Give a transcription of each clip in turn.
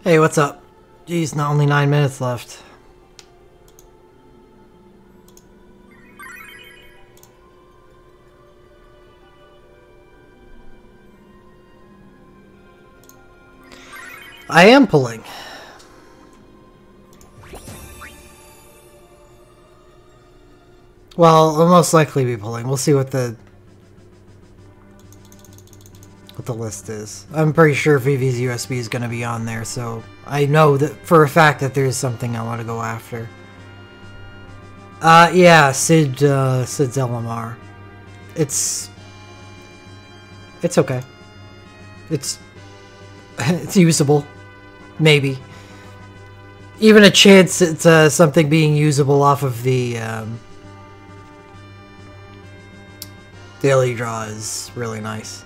Hey, what's up? Jeez, not only 9 minutes left. I am pulling. Well, I'll most likely be pulling. We'll see what the list is. I'm pretty sure Vivi's USB is going to be on there, so I know that for a fact that there's something I want to go after. Yeah, Sid's LMR. It's okay. It's usable. Maybe. Even a chance it's something being usable off of the Daily Draw is really nice.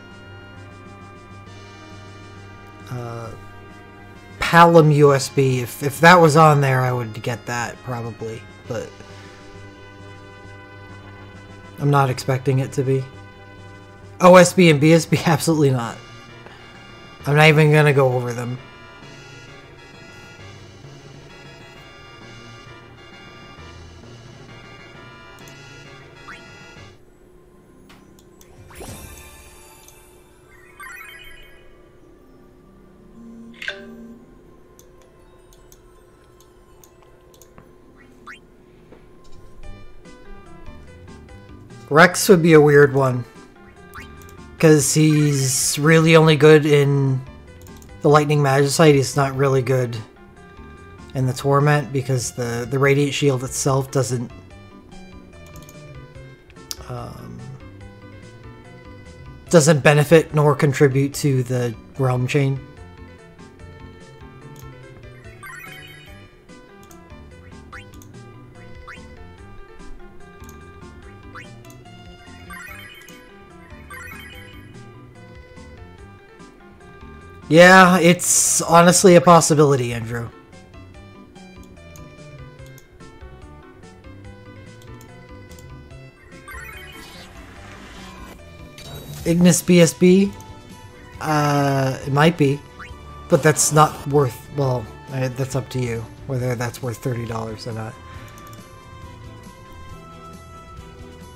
Palom USB, if that was on there, I would get that, probably, but I'm not expecting it to be. OSB and BSB, absolutely not. I'm not even gonna go over them. Rex would be a weird one, because he's really only good in the Lightning Magicite. He's not really good in the Torment, because the Radiant Shield itself doesn't benefit nor contribute to the Realm Chain. Yeah, it's honestly a possibility, Andrew. Ignis BSB? It might be. But that's not worth... well, that's up to you, whether that's worth $30 or not.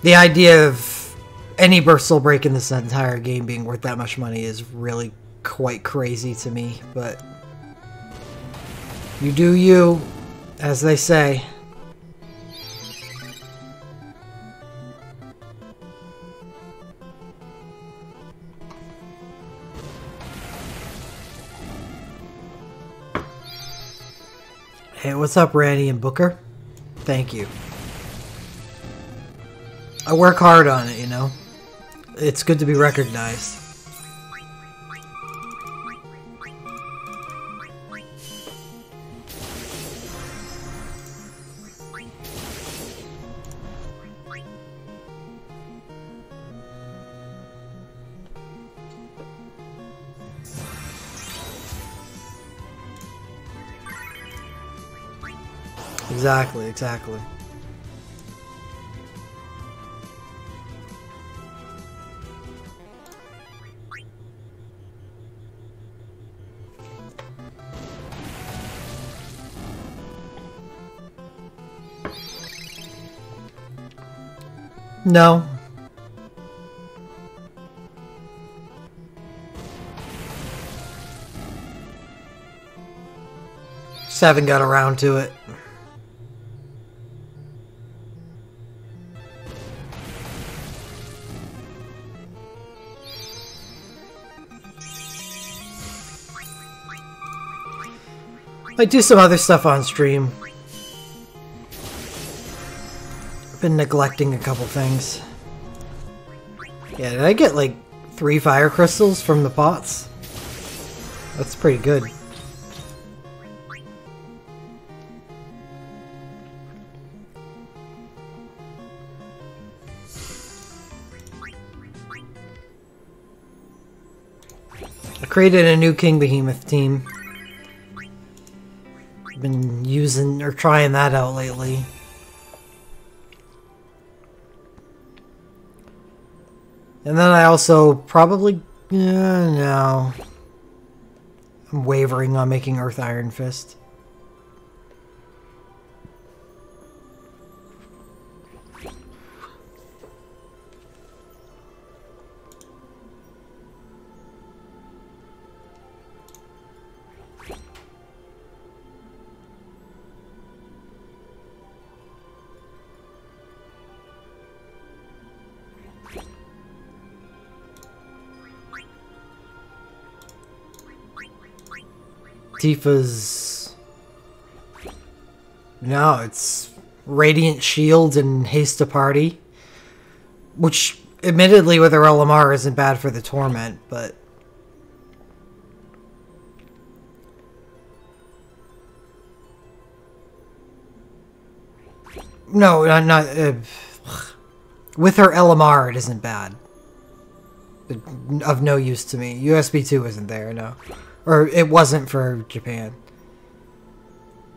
The idea of any burst soul break in this entire game being worth that much money is really quite crazy to me, but you do you, as they say. Hey, what's up, Randy and Booker? Thank you. I work hard on it, you know. It's good to be recognized. Exactly, exactly. No. Just haven't got around to it. I do some other stuff on stream. I've been neglecting a couple things. Yeah, did I get like 3 fire crystals from the pots? That's pretty good. I created a new King Behemoth team. Been using or trying that out lately. And then I also probably no. wavering on making Earth Iron Fist. Tifa's... No, it's Radiant Shield and Haste to Party. Which, admittedly, with her LMR isn't bad for the Torment, but... No, not... with her LMR, it isn't bad. Of no use to me. USB 2 isn't there, no. Or it wasn't for Japan.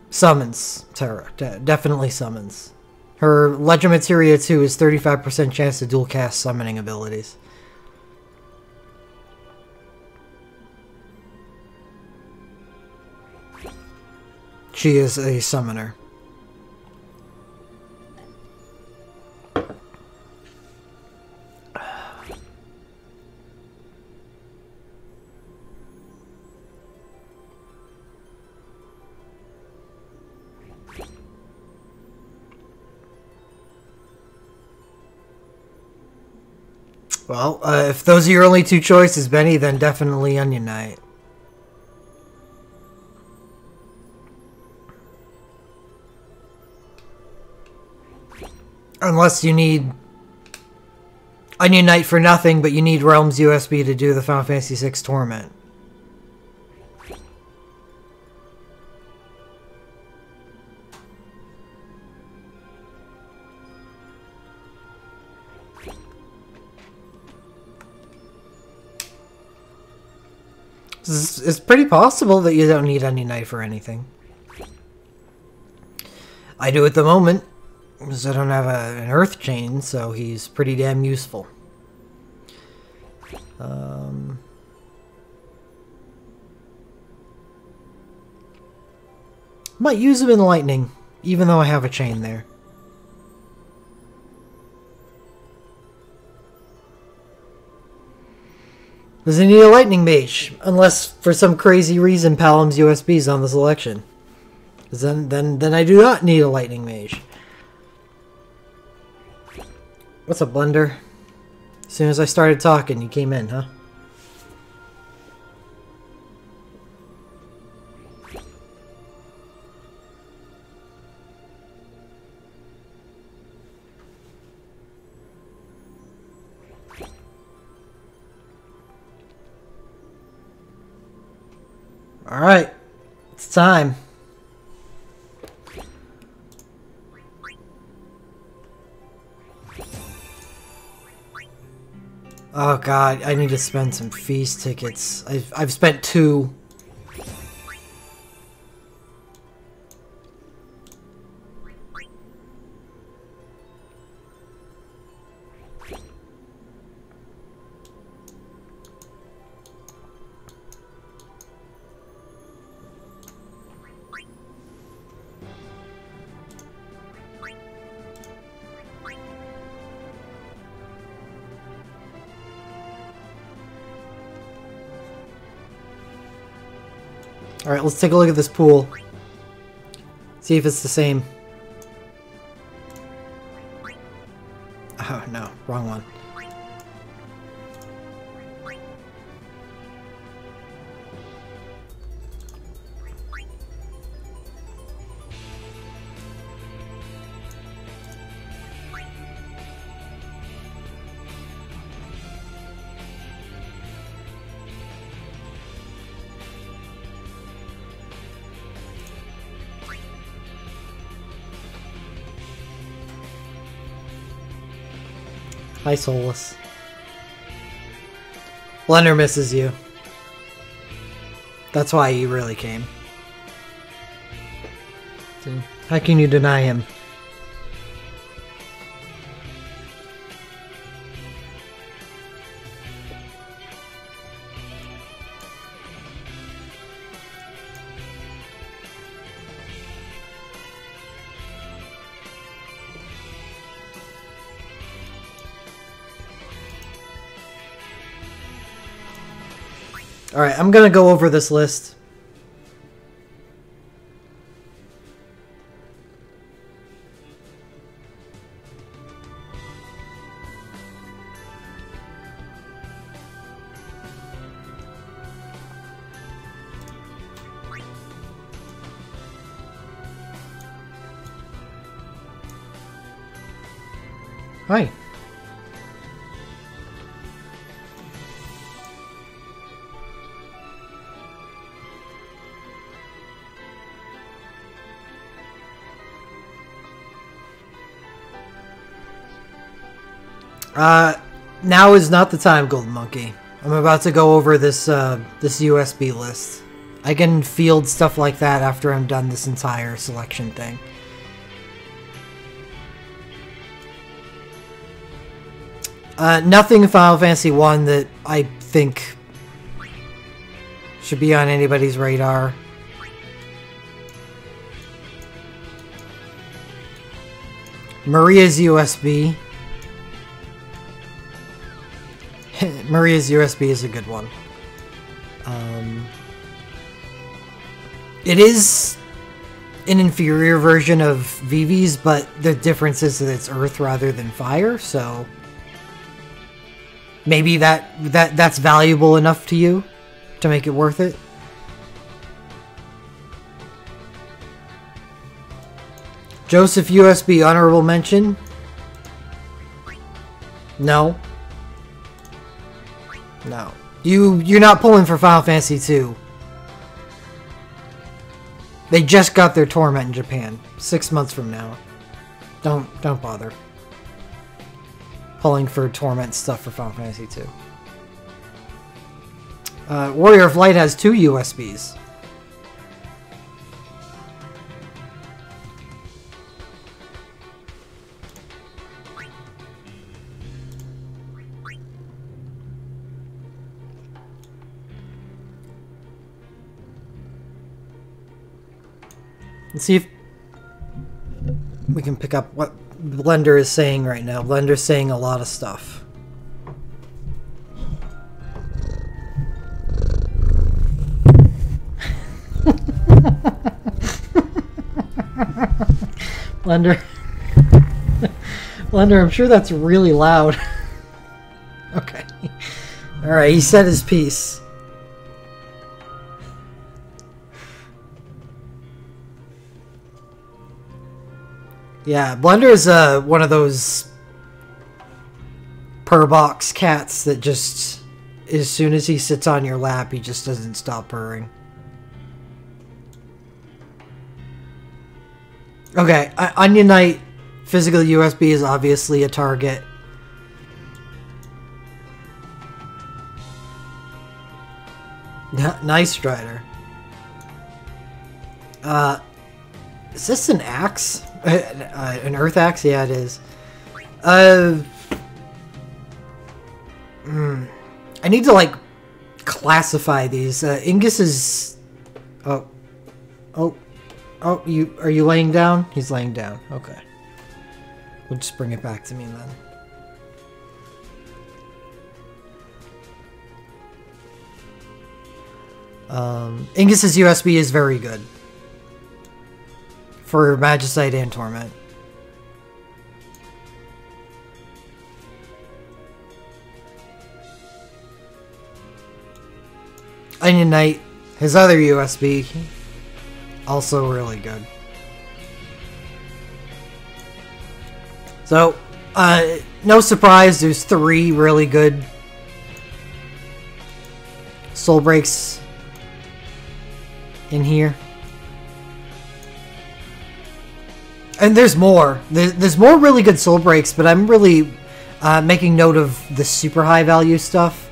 Summons Terra. Definitely summons. Her Legend Materia 2 is 35% chance to dual cast summoning abilities. She is a summoner. Well, if those are your only two choices, Benny, then definitely Onion Knight. Unless you need Onion Knight for nothing, but you need Realms USB to do the Final Fantasy VI Torment. It's pretty possible that you don't need Onion Knight for anything. I do at the moment, because I don't have an Earth Chain, so he's pretty damn useful. Might use him in Lightning, even though I have a chain there. Doesn't need a Lightning Mage, unless for some crazy reason Palam's USB is on the selection. Then I do not need a Lightning Mage. What's up, Blender? As soon as I started talking, you came in, huh? Alright, it's time. Oh god, I need to spend some feast tickets. I've spent 2. Alright, let's take a look at this pool. See if it's the same. Oh, no. Wrong one. Hi, Solus. Blender misses you. That's why he really came. How can you deny him? Alright, I'm gonna go over this list. Hi. Now is not the time, Golden Monkey. I'm about to go over this this USB list. I can field stuff like that after I'm done this entire selection thing. Nothing Final Fantasy 1 that I think should be on anybody's radar. Maria's USB. Maria's USB is a good one. It is an inferior version of Vivi's, but the difference is that it's Earth rather than Fire, so maybe that's valuable enough to you to make it worth it. Joseph USB honorable mention? No. No. You're not pulling for Final Fantasy 2. They just got their Torment in Japan. 6 months from now. Don't bother pulling for Torment stuff for Final Fantasy 2. Warrior of Light has 2 USBs. Let's see if we can pick up what Blender is saying right now. Blender's saying a lot of stuff. Blender. Blender, I'm sure that's really loud. Okay. Alright, he said his piece. Yeah, Blender is one of those purr box cats that just, as soon as he sits on your lap, he just doesn't stop purring. Okay, Onion Knight physical USB is obviously a target. Nice Strider. Is this an axe? An earth axe? Yeah, it is. I need to, like, classify these. Ingus is... Oh, are you laying down? He's laying down. Okay. We'll just bring it back to me then. Ingus's USB is very good for Magicite and Torment. Onion Knight, his other USB, also really good. So, no surprise, there's 3 really good Soul Breaks in here. And there's more. There's more really good Soul Breaks, but I'm really making note of the super high value stuff.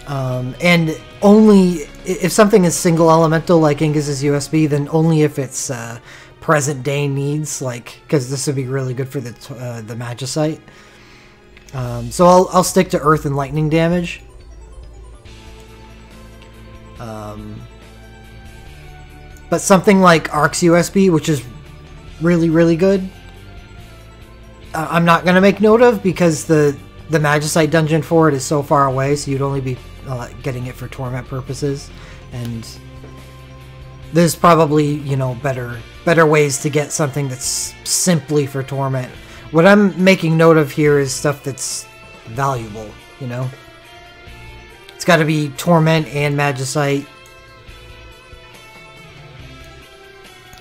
And only if something is single elemental like Ingus's USB, then only if it's present day needs, like, because this would be really good for the Magicite. So I'll stick to Earth and Lightning damage. But something like Arc's USB, which is really, really good, I'm not going to make note of because the Magicite dungeon for it is so far away, so you'd only be getting it for torment purposes, and there's probably, you know, better ways to get something that's simply for torment. What I'm making note of here is stuff that's valuable, you know? It's got to be torment and magicite.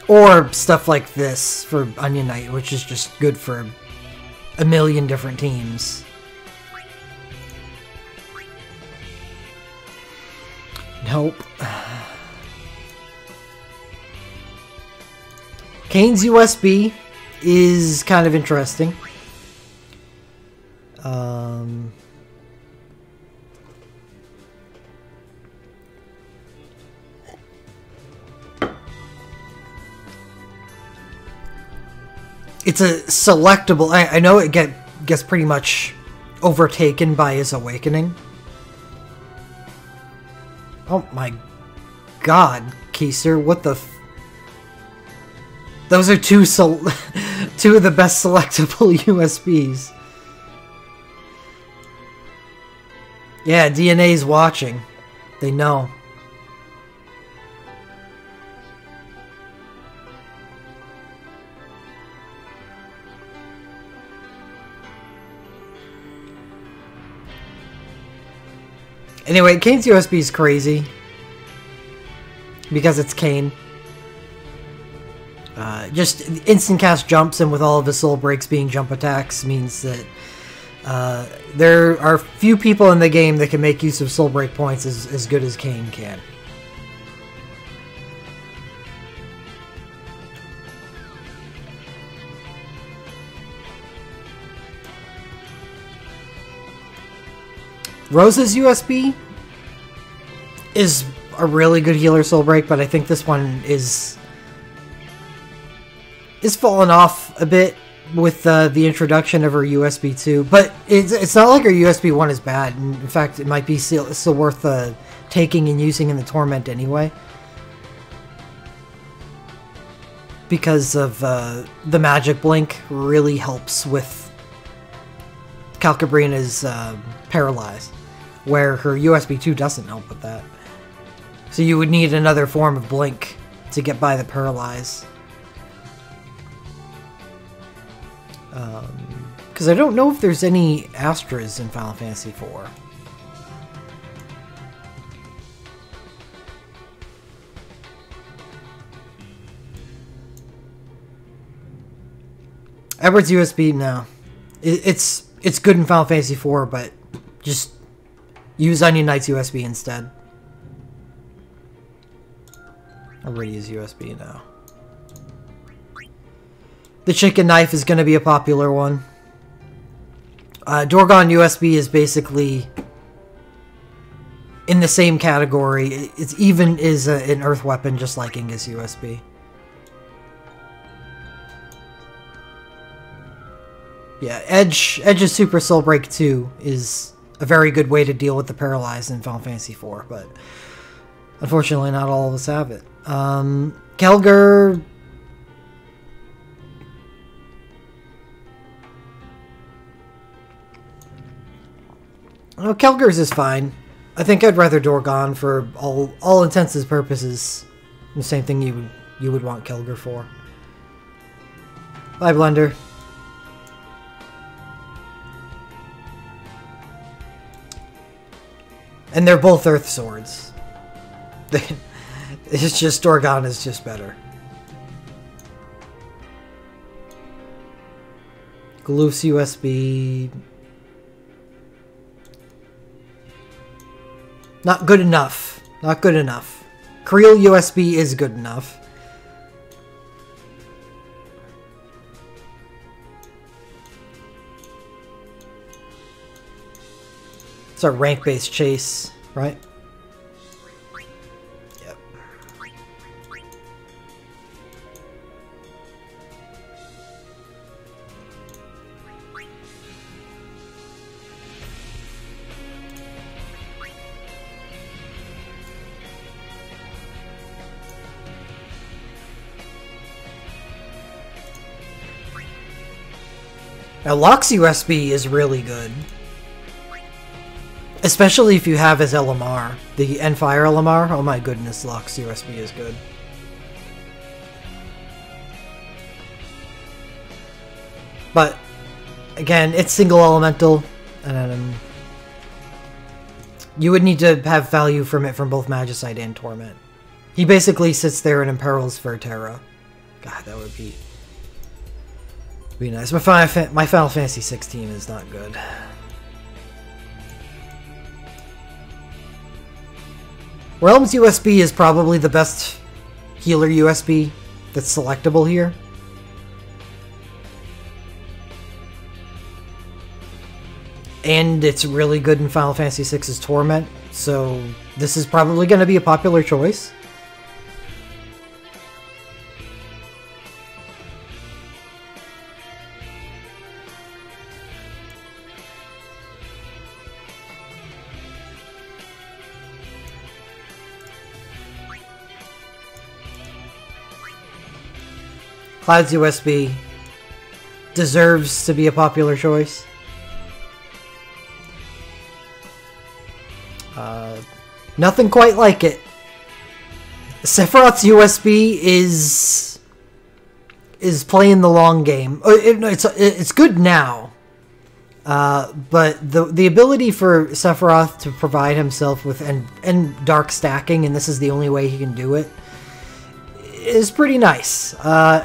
Or stuff like this for Onion Knight, which is just good for a million different teams. Nope. Kane's USB is kind of interesting. It's a selectable. I know it gets pretty much overtaken by his awakening. Oh my god, Keiser, what the those are two of the best selectable USBs. Yeah, DNA's watching. They know. Anyway, Kane's USB is crazy. Because it's Kane. Just instant cast jumps, and with all of his soul breaks being jump attacks, means that there are few people in the game that can make use of soul break points as good as Kane can. Rose's USB is a really good healer soul break, but I think this one is falling off a bit with the introduction of her USB 2. But it's not like her USB 1 is bad. In fact, it might be still worth taking and using in the Torment anyway. Because of the Magic Blink really helps with Calcabrina's Paralyze, where her USB 2 doesn't help with that. So you would need another form of Blink to get by the Paralyze. Because I don't know if there's any Astras in Final Fantasy IV. Edward's USB, no. It's good in Final Fantasy IV, but just use Onion Knight's USB instead. Iridia's USB now. The chicken knife is going to be a popular one. Dorgon USB is basically in the same category. It's even is an earth weapon, just like Inga's USB. Yeah, Edge's Super Soul Break 2 is a very good way to deal with the Paralyzed in Final Fantasy IV, but unfortunately not all of us have it. Kelger... Oh, Kelger's is fine. I think I'd rather Dorgon for all intents and purposes. The same thing you would want Kelger for. Bye, Blender. And they're both Earth Swords. It's just Dorgon is just better. Gloof's USB... Not good enough. Not good enough. Creel USB is good enough. It's a rank-based chase, right? Yep. Now, Locke's USB is really good. Especially if you have his LMR. The Enfire LMR. Oh my goodness, Lux USB is good. But, again, it's single elemental, and you would need to have value from it from both Magicite and Torment. He basically sits there and imperils for Terra. God, that would be nice. My Final Fantasy 16 is not good. Realms USB is probably the best healer USB that's selectable here. And it's really good in Final Fantasy VI's Torment, so this is probably going to be a popular choice. Cloud's USB deserves to be a popular choice. Nothing quite like it. Sephiroth's USB is playing the long game. It's good now, but the ability for Sephiroth to provide himself with and dark stacking, and this is the only way he can do it, is pretty nice.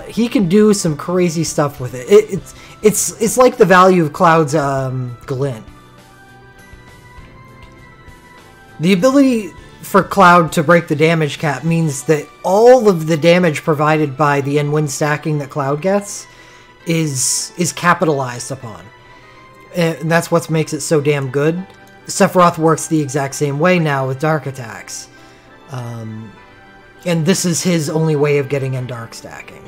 He can do some crazy stuff with it. It's like the value of Cloud's Glint. The ability for Cloud to break the damage cap means that all of the damage provided by the N-Wind stacking that Cloud gets is capitalized upon. And that's what makes it so damn good. Sephiroth works the exact same way now with dark attacks. And this is his only way of getting in dark stacking.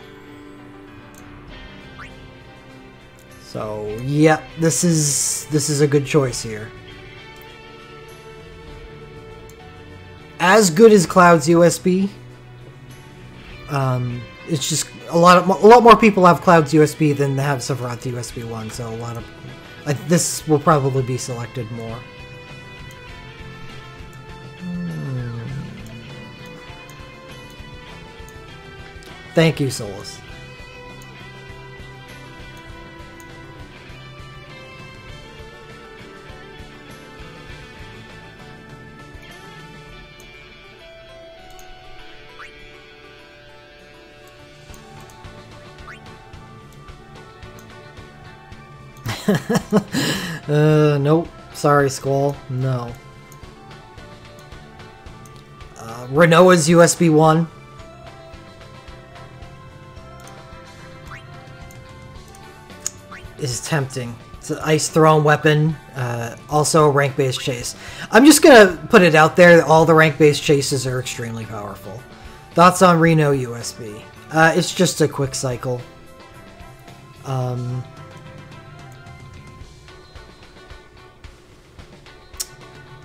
So, yeah, this is a good choice here. As good as Cloud's USB, it's just a lot more people have Cloud's USB than have Sephiroth USB 1, so a lot of this will probably be selected more. Thank you, Solus. Nope. Sorry, Squall. No. Rinoa's USB 1. Is tempting. It's an ice thrown weapon. Also a rank-based chase. I'm just gonna put it out there that all the rank-based chases are extremely powerful. Thoughts on Reno USB? It's just a quick cycle.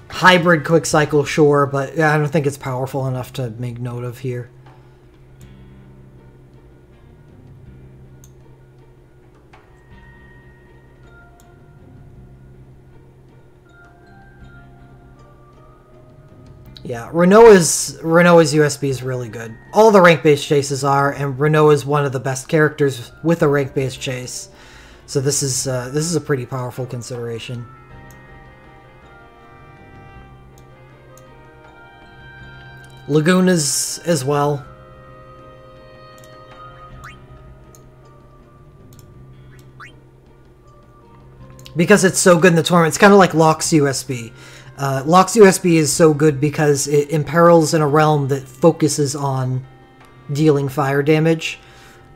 Hybrid quick cycle, sure, but I don't think it's powerful enough to make note of here. Yeah, Rinoa's USB is really good. All the rank-based chases are, and Rinoa is one of the best characters with a rank-based chase. So this is a pretty powerful consideration. Laguna's as well. Because it's so good in the tournament. It's kind of like Locke's USB. Locke's USB is so good because it imperils in a realm that focuses on dealing fire damage.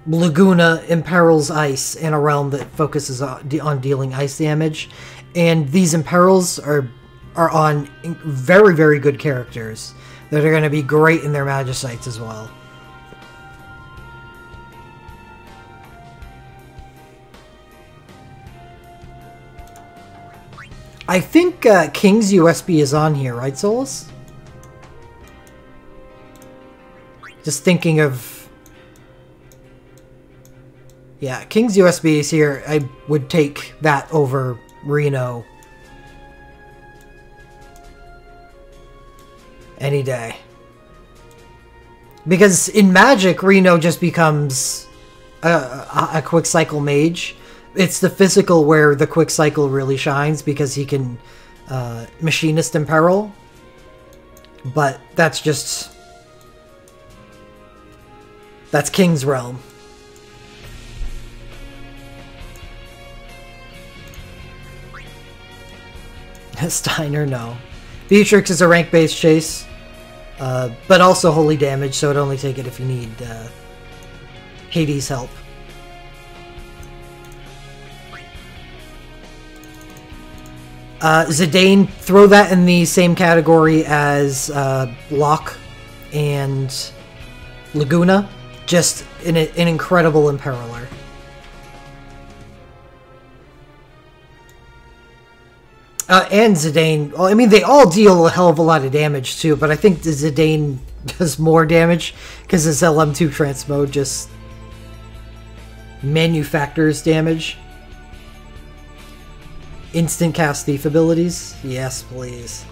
Laguna imperils ice in a realm that focuses on dealing ice damage. And these imperils are on very, very good characters that are going to be great in their Magicites as well. I think King's USB is on here, right, Solus? Just thinking of... Yeah, King's USB is here. I would take that over Reno. Any day. Because in Magic, Reno just becomes a quick cycle mage. It's the physical where the quick cycle really shines because he can Machinist Imperil. But that's just... that's King's Realm. Steiner, no. Beatrix is a rank-based chase, but also holy damage, so it'd only take it if you need Hades' help. Zidane, throw that in the same category as Locke and Laguna. Just an incredible Imperiler. And Zidane, well, I mean, they all deal a hell of a lot of damage too, but I think the Zidane does more damage because his LM2 trance mode just manufactures damage. Instant cast thief abilities? Yes, please.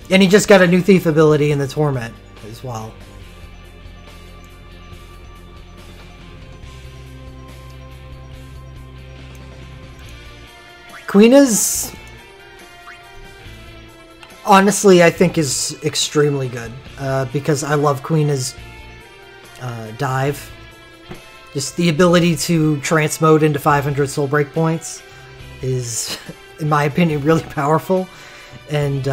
And he just got a new thief ability in the Torment as well. Queena's, honestly, I think is extremely good because I love Queena's dive. Just the ability to transmode into 500 soul break points is, in my opinion, really powerful and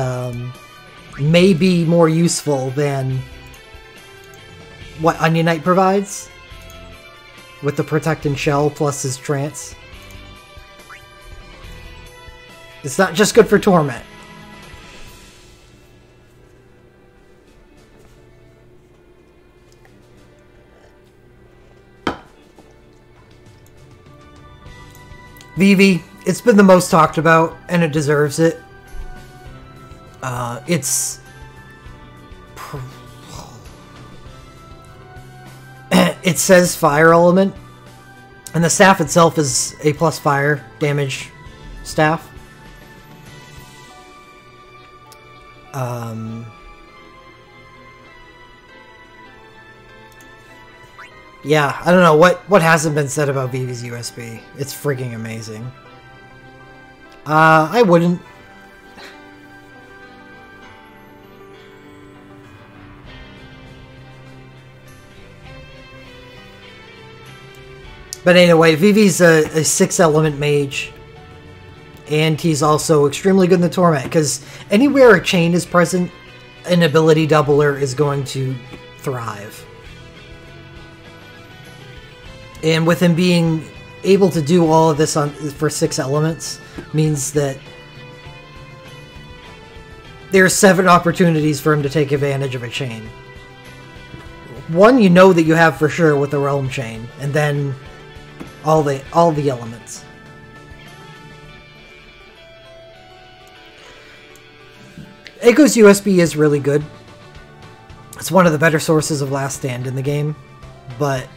may be more useful than what Onion Knight provides with the Protect and Shell plus his trance. It's not just good for Torment. Vivi, it's been the most talked about, and it deserves it. It says fire element, and the staff itself is a plus fire damage staff. Yeah, I don't know what hasn't been said about Vivi's USB. It's freaking amazing. I wouldn't. But anyway, Vivi's a 6-element mage. And he's also extremely good in the Torment, because anywhere a chain is present, an ability doubler is going to thrive. And with him being able to do all of this for 6 elements, means that there's 7 opportunities for him to take advantage of a chain. One you know that you have for sure with the Realm Chain, and then all the elements. Echo's USB is really good. It's one of the better sources of Last Stand in the game, but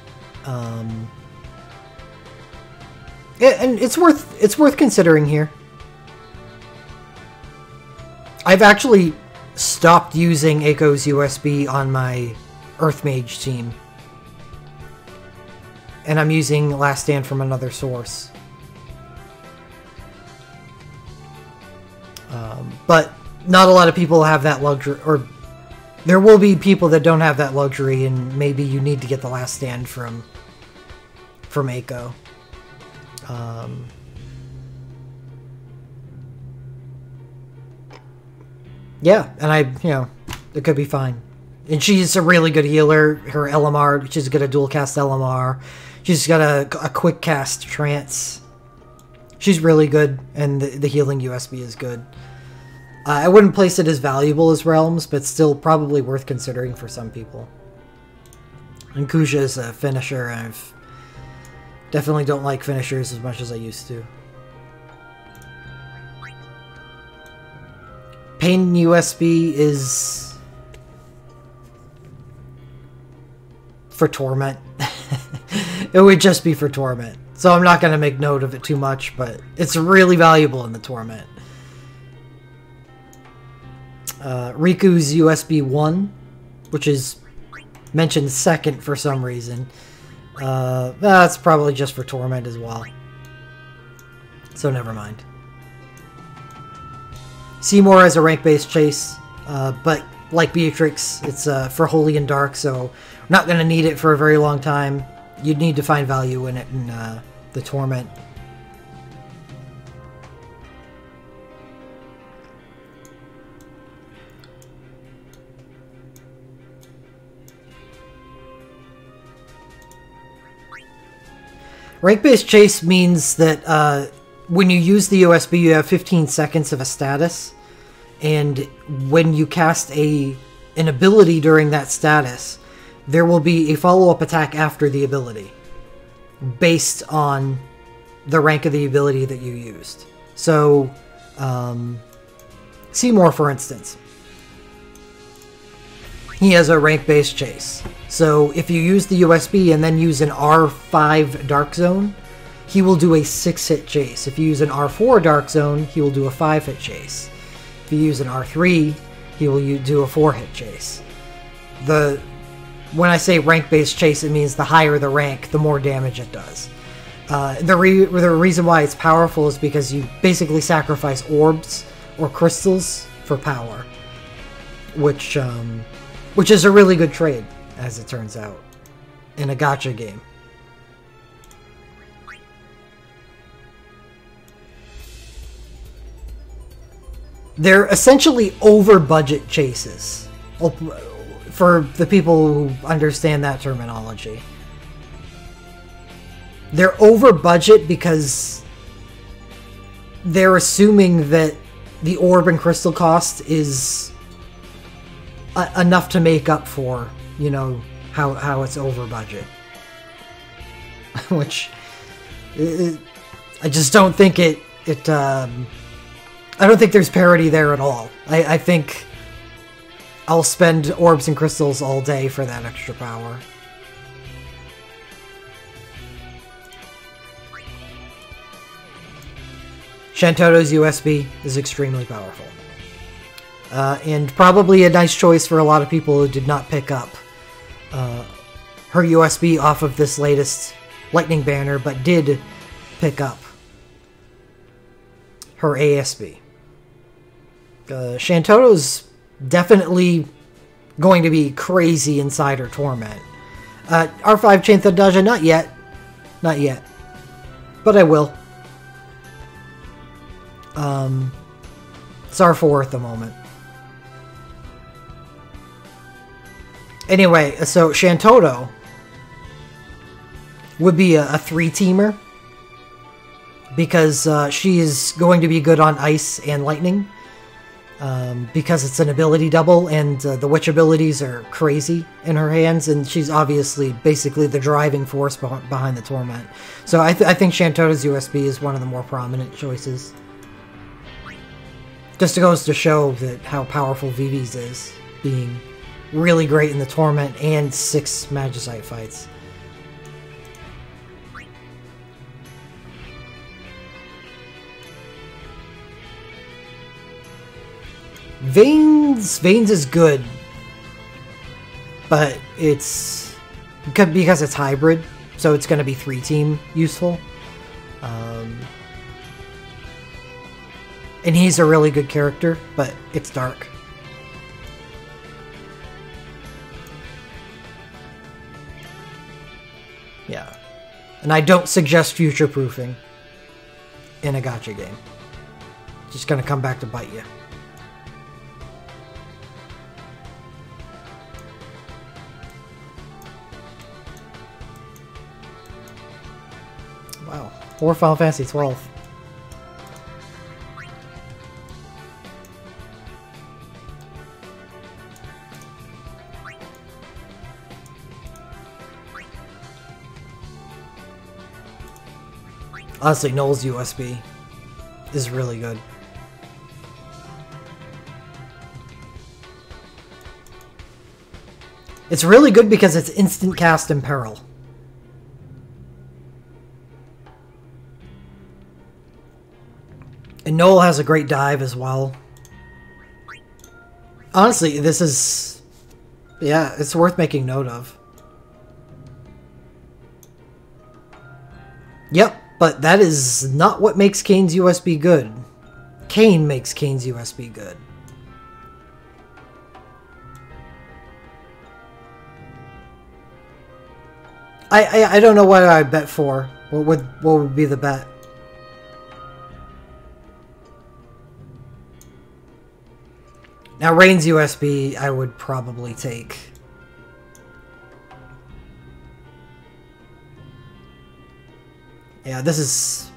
and it's worth considering here. I've actually stopped using Echo's USB on my Earth Mage team, and I'm using Last Stand from another source. But not a lot of people have that luxury, or there will be people that don't have that luxury, and maybe you need to get the Last Stand from Echo. Yeah, and it could be fine. And she's a really good healer. Her LMR, she's got a dual cast LMR. She's got a quick cast trance. She's really good, and the healing USB is good. I wouldn't place it as valuable as Realms, but still probably worth considering for some people. And Kuja is a finisher, and I've definitely don't like finishers as much as I used to. Pain USB is for Torment. It would just be for Torment. So I'm not going to make note of it too much, but it's really valuable in the Torment. Riku's USB 1, which is mentioned second for some reason. That's probably just for Torment as well. So never mind. Seymour has a rank-based chase, but like Beatrix, it's for Holy and Dark, so not going to need it for a very long time. You'd need to find value in it in the Torment. Rank-based chase means that when you use the USB, you have 15 seconds of a status, and when you cast an ability during that status, there will be a follow-up attack after the ability, based on the rank of the ability that you used. So, Seymour, for instance, he has a rank-based chase. So if you use the USB and then use an R5 Dark Zone, he will do a 6-hit chase. If you use an R4 Dark Zone, he will do a 5-hit chase. If you use an R3, he will do a 4-hit chase. When I say rank-based chase, it means the higher the rank, the more damage it does. The reason why it's powerful is because you basically sacrifice orbs or crystals for power, which is a really good trade, as it turns out, in a gacha game. They're essentially over-budget chases, for the people who understand that terminology. They're over-budget because they're assuming that the orb and crystal cost is enough to make up for, you know, how it's over budget. Which I just don't think I don't think there's parity there at all. I think I'll spend orbs and crystals all day for that extra power. Shantoto's USB is extremely powerful. And probably a nice choice for a lot of people who did not pick up her USB off of this latest Lightning Banner, but did pick up her ASB. Shantoto's definitely going to be crazy inside her Torment. R5 Chain Thundaja, not yet. Not yet. But I will. It's R4 at the moment. Anyway, so Shantoto would be a 3-teamer because she is going to be good on Ice and Lightning because it's an ability double and the Witch abilities are crazy in her hands, and she's obviously basically the driving force behind the Torment. So I think Shantoto's USB is one of the more prominent choices. Just goes to show that how powerful Vivi's is, being really great in the Torment and 6 Magicite fights. Veins is good, but it's because it's hybrid, so it's going to be 3-team useful. And he's a really good character, but it's dark. Yeah. And I don't suggest future-proofing in a gacha game. It's just gonna come back to bite you. Wow. Or Final Fantasy 12. Honestly, Null's USB is really good. It's really good because it's instant cast in Peril. And Null has a great dive as well. honestly, this is... Yeah, it's worth making note of. Yep, but that is not what makes Kane's USB good. Kane makes Kane's USB good. I don't know what I bet for. What would be the bet? Now, Rain's USB, I would probably take. Yeah, this is...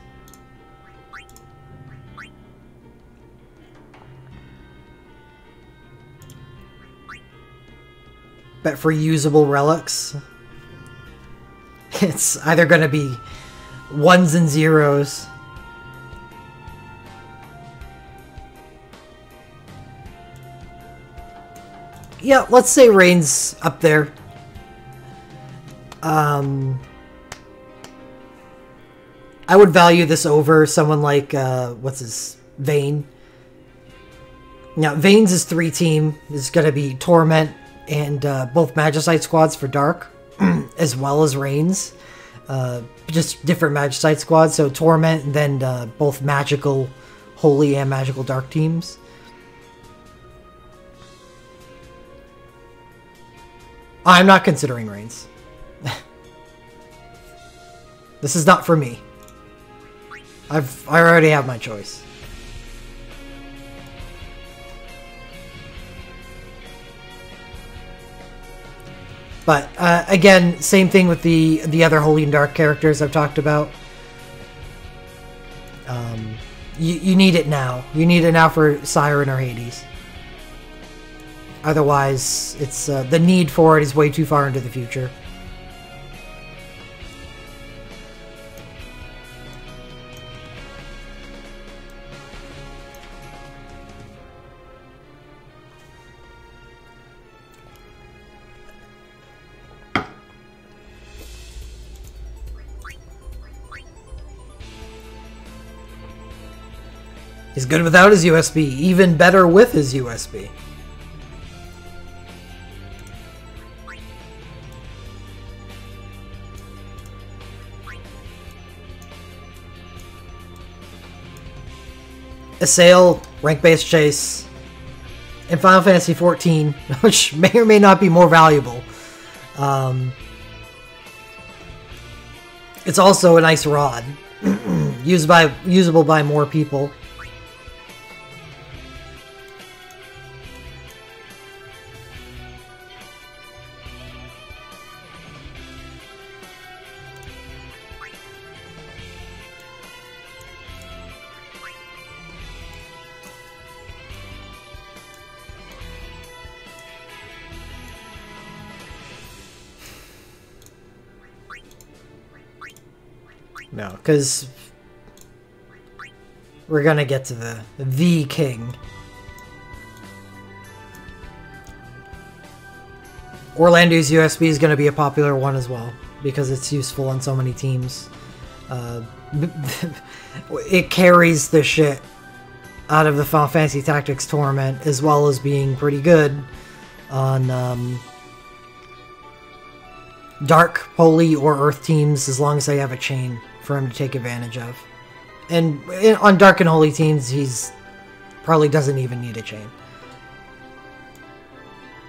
Bet for usable relics. It's either going to be ones and zeros. Yeah, let's say Rain's up there. I would value this over someone like, what's his, Vayne. Now, Vayne's 3-team is going to be Torment and both Magicite squads for Dark, as well as Rain's. Just different Magicite squads, so Torment and then both Magical Holy and Magical Dark teams. I'm not considering Rain's. This is not for me. I already have my choice. But again, same thing with the other Holy and Dark characters I've talked about. You need it now. You need it now for Siren or Hades. Otherwise, it's the need for it is way too far into the future. He's good without his USB, even better with his USB. Assail, rank-based chase, and Final Fantasy XIV, which may or may not be more valuable. It's also a nice rod, usable by more people. No, because we're gonna get to the king. Orlando's USB is gonna be a popular one as well because it's useful on so many teams. It carries the shit out of the Final Fantasy Tactics Torment as well as being pretty good on Dark, Holy, or Earth teams as long as they have a chain for him to take advantage of. And on Dark and Holy teams, he's probably doesn't even need a chain.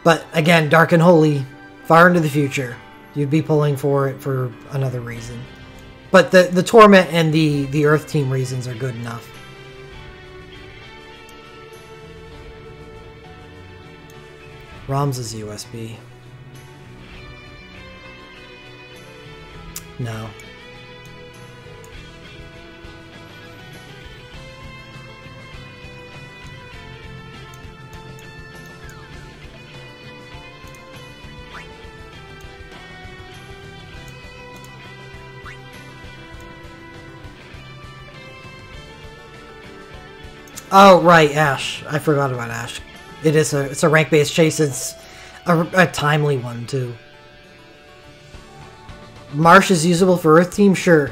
But again, Dark and Holy, far into the future, you'd be pulling for it for another reason. But the Torment and the Earth team reasons are good enough. Ram's USB. No. Oh, right, Ash. I forgot about Ash. It's a rank-based chase. It's a timely one, too. Marsh is usable for Earth Team? Sure.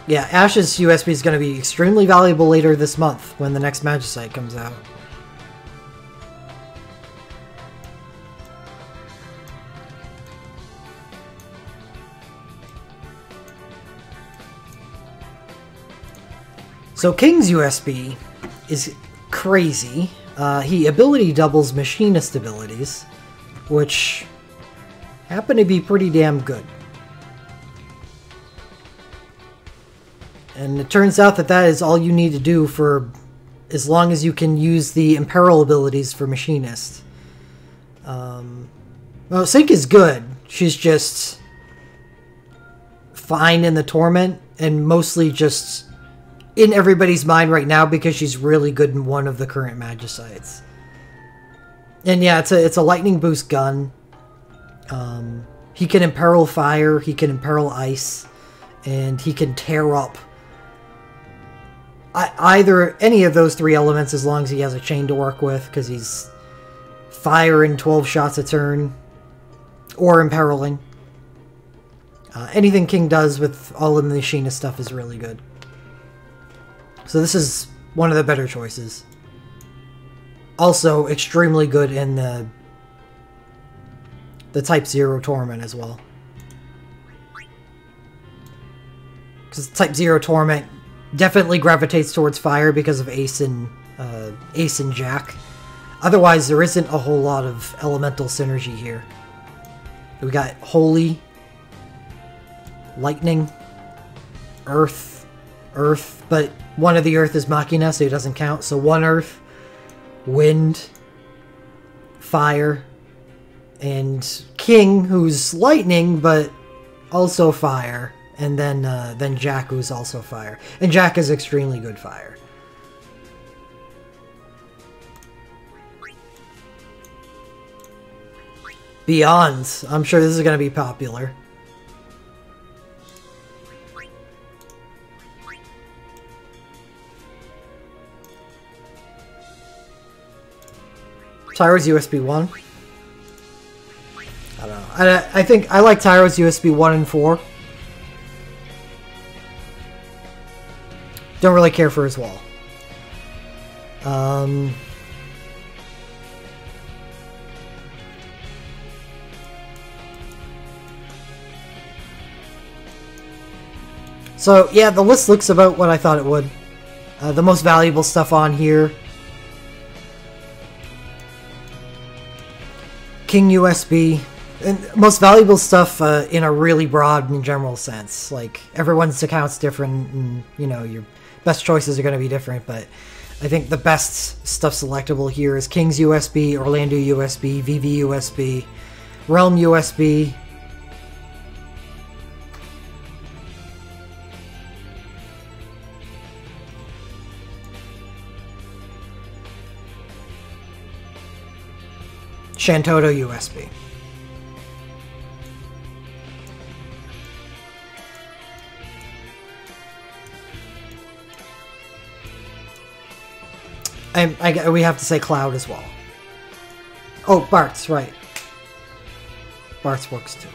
Yeah, Ash's USB is going to be extremely valuable later this month when the next Magicite comes out. So King's USB is crazy. He ability doubles Machinist abilities, which happen to be pretty damn good. And it turns out that that is all you need to do for as long as you can use the Imperil abilities for Machinist. Well, Sync is good. She's just fine in the Torment, and mostly just in everybody's mind right now because she's really good in one of the current Magicites. And yeah, it's a lightning boost gun. He can Imperil Fire, he can Imperil Ice, and he can tear up either any of those three elements as long as he has a chain to work with, because he's firing 12 shots a turn or imperiling. Anything King does with all of the Machinist stuff is really good. So this is one of the better choices. Also extremely good in the Type 0 Torment as well. Because Type 0 Torment definitely gravitates towards fire because of Ace and Jack. Otherwise, there isn't a whole lot of elemental synergy here. We got Holy, Lightning, Earth, but one of the Earth is Machina, so it doesn't count. So one Earth, Wind, Fire, and King, who's Lightning, but also Fire. And then Jack, who's also fire. And Jack is extremely good fire. Beyond. I'm sure this is going to be popular. Tyro's USB 1. I don't know. I think I like Tyro's USB 1 and 4. Don't really care for his wall. So, yeah, the list looks about what I thought it would. The most valuable stuff on here. King USB. And most valuable stuff in a really broad and general sense. Like, everyone's account's different, and, you know, your best choices are going to be different, but I think the best stuff selectable here is King's USB, Orlando USB, VV USB, Realm USB, Shantoto USB. We have to say Cloud as well. Oh, Bart's, right. Bart's works too.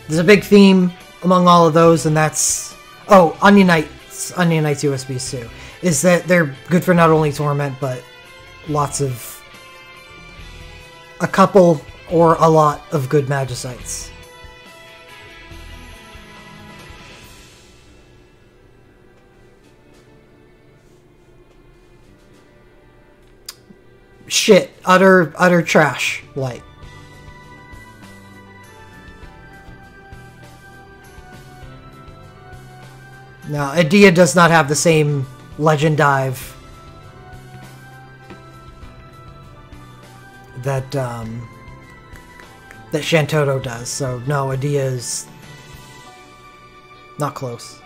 There's a big theme among all of those, and that's... Oh, Onion Knight's USBs too. Is that they're good for not only Torment, but lots of... a couple or a lot of good Magicites. Shit, utter trash, light. No, Edea does not have the same Legend Dive that that Shantoto does. So no, Edea is not close.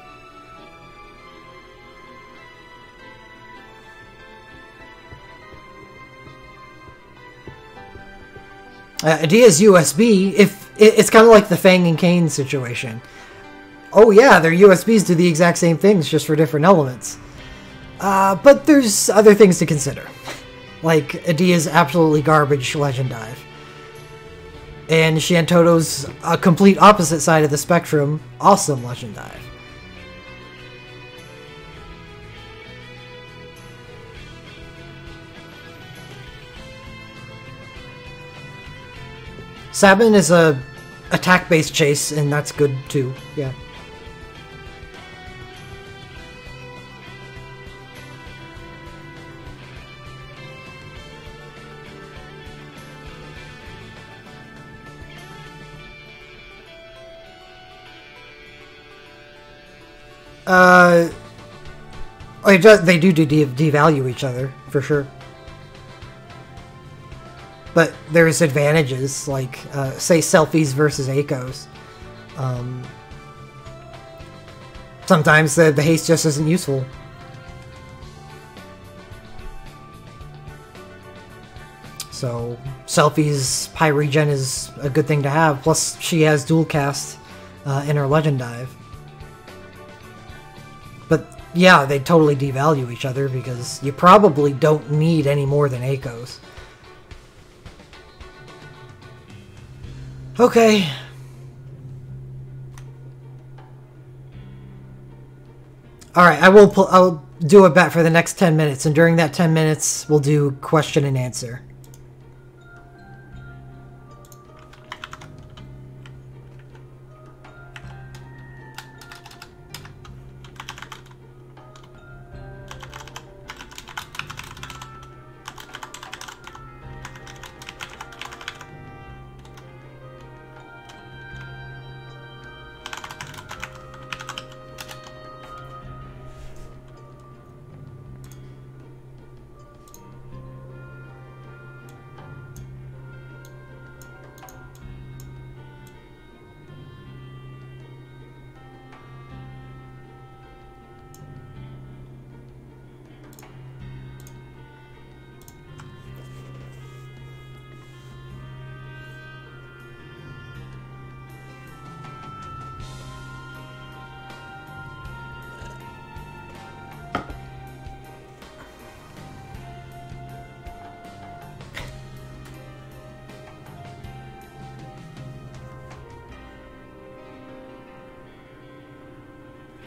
Edea's USB, if it's kind of like the Fang and Cain situation. Oh yeah, their USBs do the exact same things, just for different elements. But there's other things to consider. Like, Edea's absolutely garbage Legend Dive. And Shantoto's a complete opposite side of the spectrum. Awesome Legend Dive. Sabin is a attack-based chase, and that's good too, yeah. They do devalue each other, for sure. But there's advantages, like, say, selfies versus Eikos. Sometimes the haste just isn't useful. So, selfies, high regen is a good thing to have. Plus, she has dual cast in her Legend Dive. But, yeah, they totally devalue each other because you probably don't need any more than Eikos. Okay. Alright, I'll do a bet for the next 10 minutes, and during that 10 minutes, we'll do question and answer.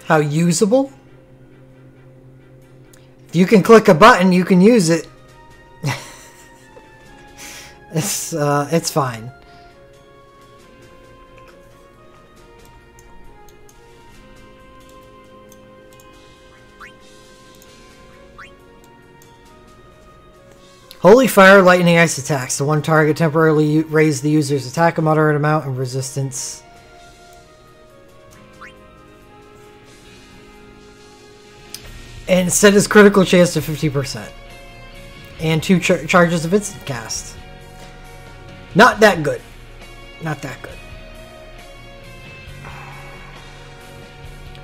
How usable? If you can click a button, you can use it. It's fine. Holy Fire, Lightning, Ice attacks. The one target temporarily raise the user's attack a moderate amount and resistance. And set his critical chance to 50%. And 2 charges of instant cast. Not that good. Not that good.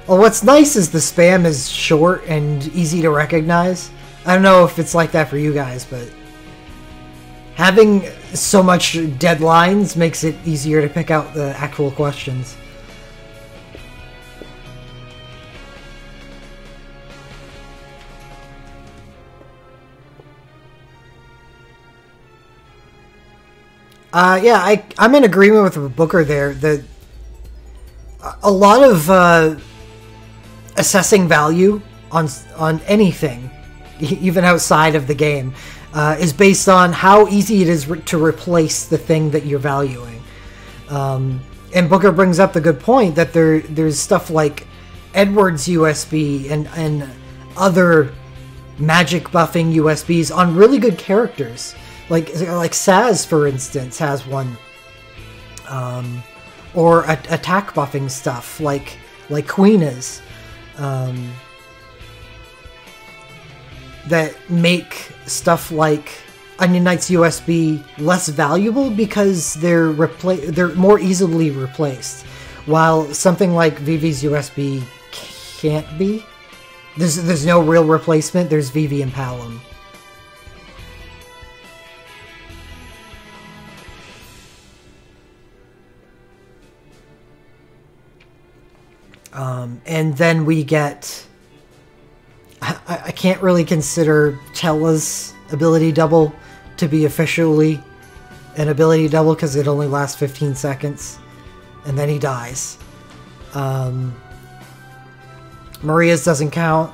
Well, what's nice is the spam is short and easy to recognize. I don't know if it's like that for you guys, but having so much deadlines makes it easier to pick out the actual questions. Yeah, I'm in agreement with Booker there. A lot of assessing value on anything, even outside of the game, is based on how easy it is to replace the thing that you're valuing. And Booker brings up the good point that there's stuff like Edward's USB and other magic buffing USBs on really good characters. Like Saz, for instance, has one. Or attack buffing stuff, like Queena's. That make stuff like Onion Knight's USB less valuable because they're more easily replaced. While something like Vivi's USB can't be. There's no real replacement. There's Vivi and Palom. And then we get... I can't really consider Tella's ability double to be officially an ability double because it only lasts 15 seconds. And then he dies. Maria's doesn't count.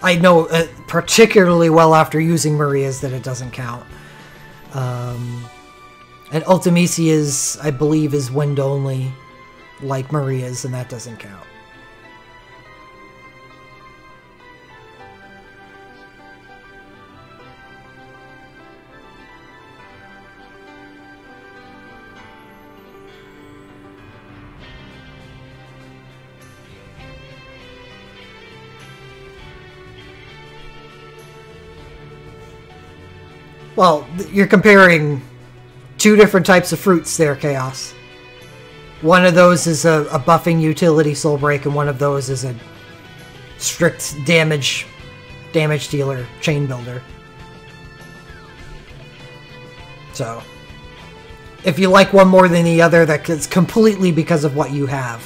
I know particularly well after using Maria's that it doesn't count. And Ultimecia's, I believe, is wind only, like Maria's, and that doesn't count. Well, you're comparing two different types of fruits there, Chaos. One of those is a buffing utility soul break, and one of those is a strict damage dealer chain builder. So, if you like one more than the other, that's completely because of what you have.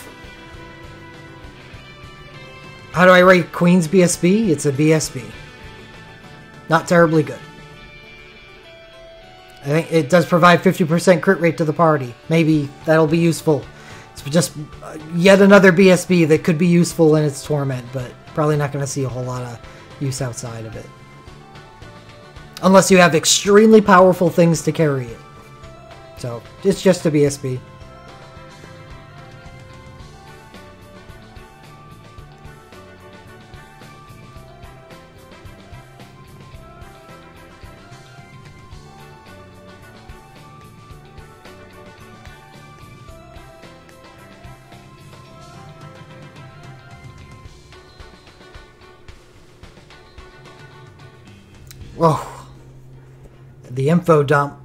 How do I rate Queen's BSB? It's a BSB. Not terribly good. I think it does provide 50% crit rate to the party. Maybe that'll be useful. It's just yet another BSB that could be useful in its Torment, but probably not going to see a whole lot of use outside of it. Unless you have extremely powerful things to carry it. So, it's just a BSB. Whoa. The info dump.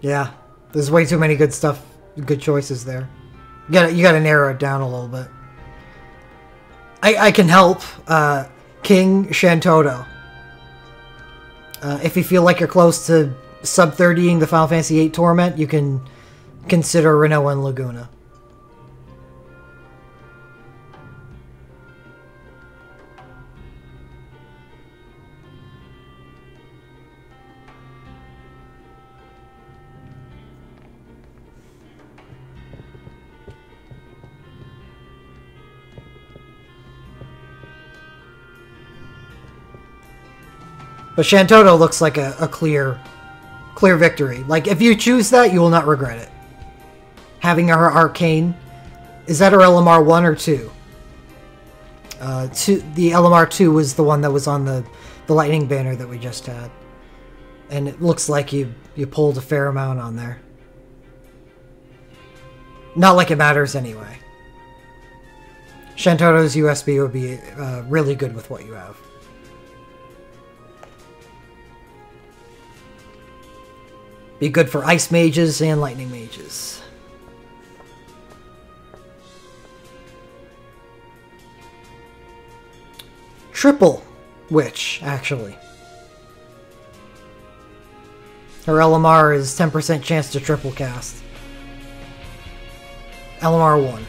Yeah, there's way too many good stuff, good choices there. You gotta narrow it down a little bit. I can help. King Shantoto. If you feel like you're close to sub-30ing the Final Fantasy VIII Torment, you can consider Rinoa and Laguna. But Shantoto looks like a clear victory. Like, if you choose that, you will not regret it. Having her Arcane. Is that her LMR 1 or 2? The LMR 2 was the one that was on the Lightning banner that we just had. And it looks like you pulled a fair amount on there. Not like it matters anyway. Shantoto's USB would be really good with what you have. Be good for Ice Mages and Lightning Mages. Triple Witch, actually. Her LMR is 10% chance to triple cast. LMR 1.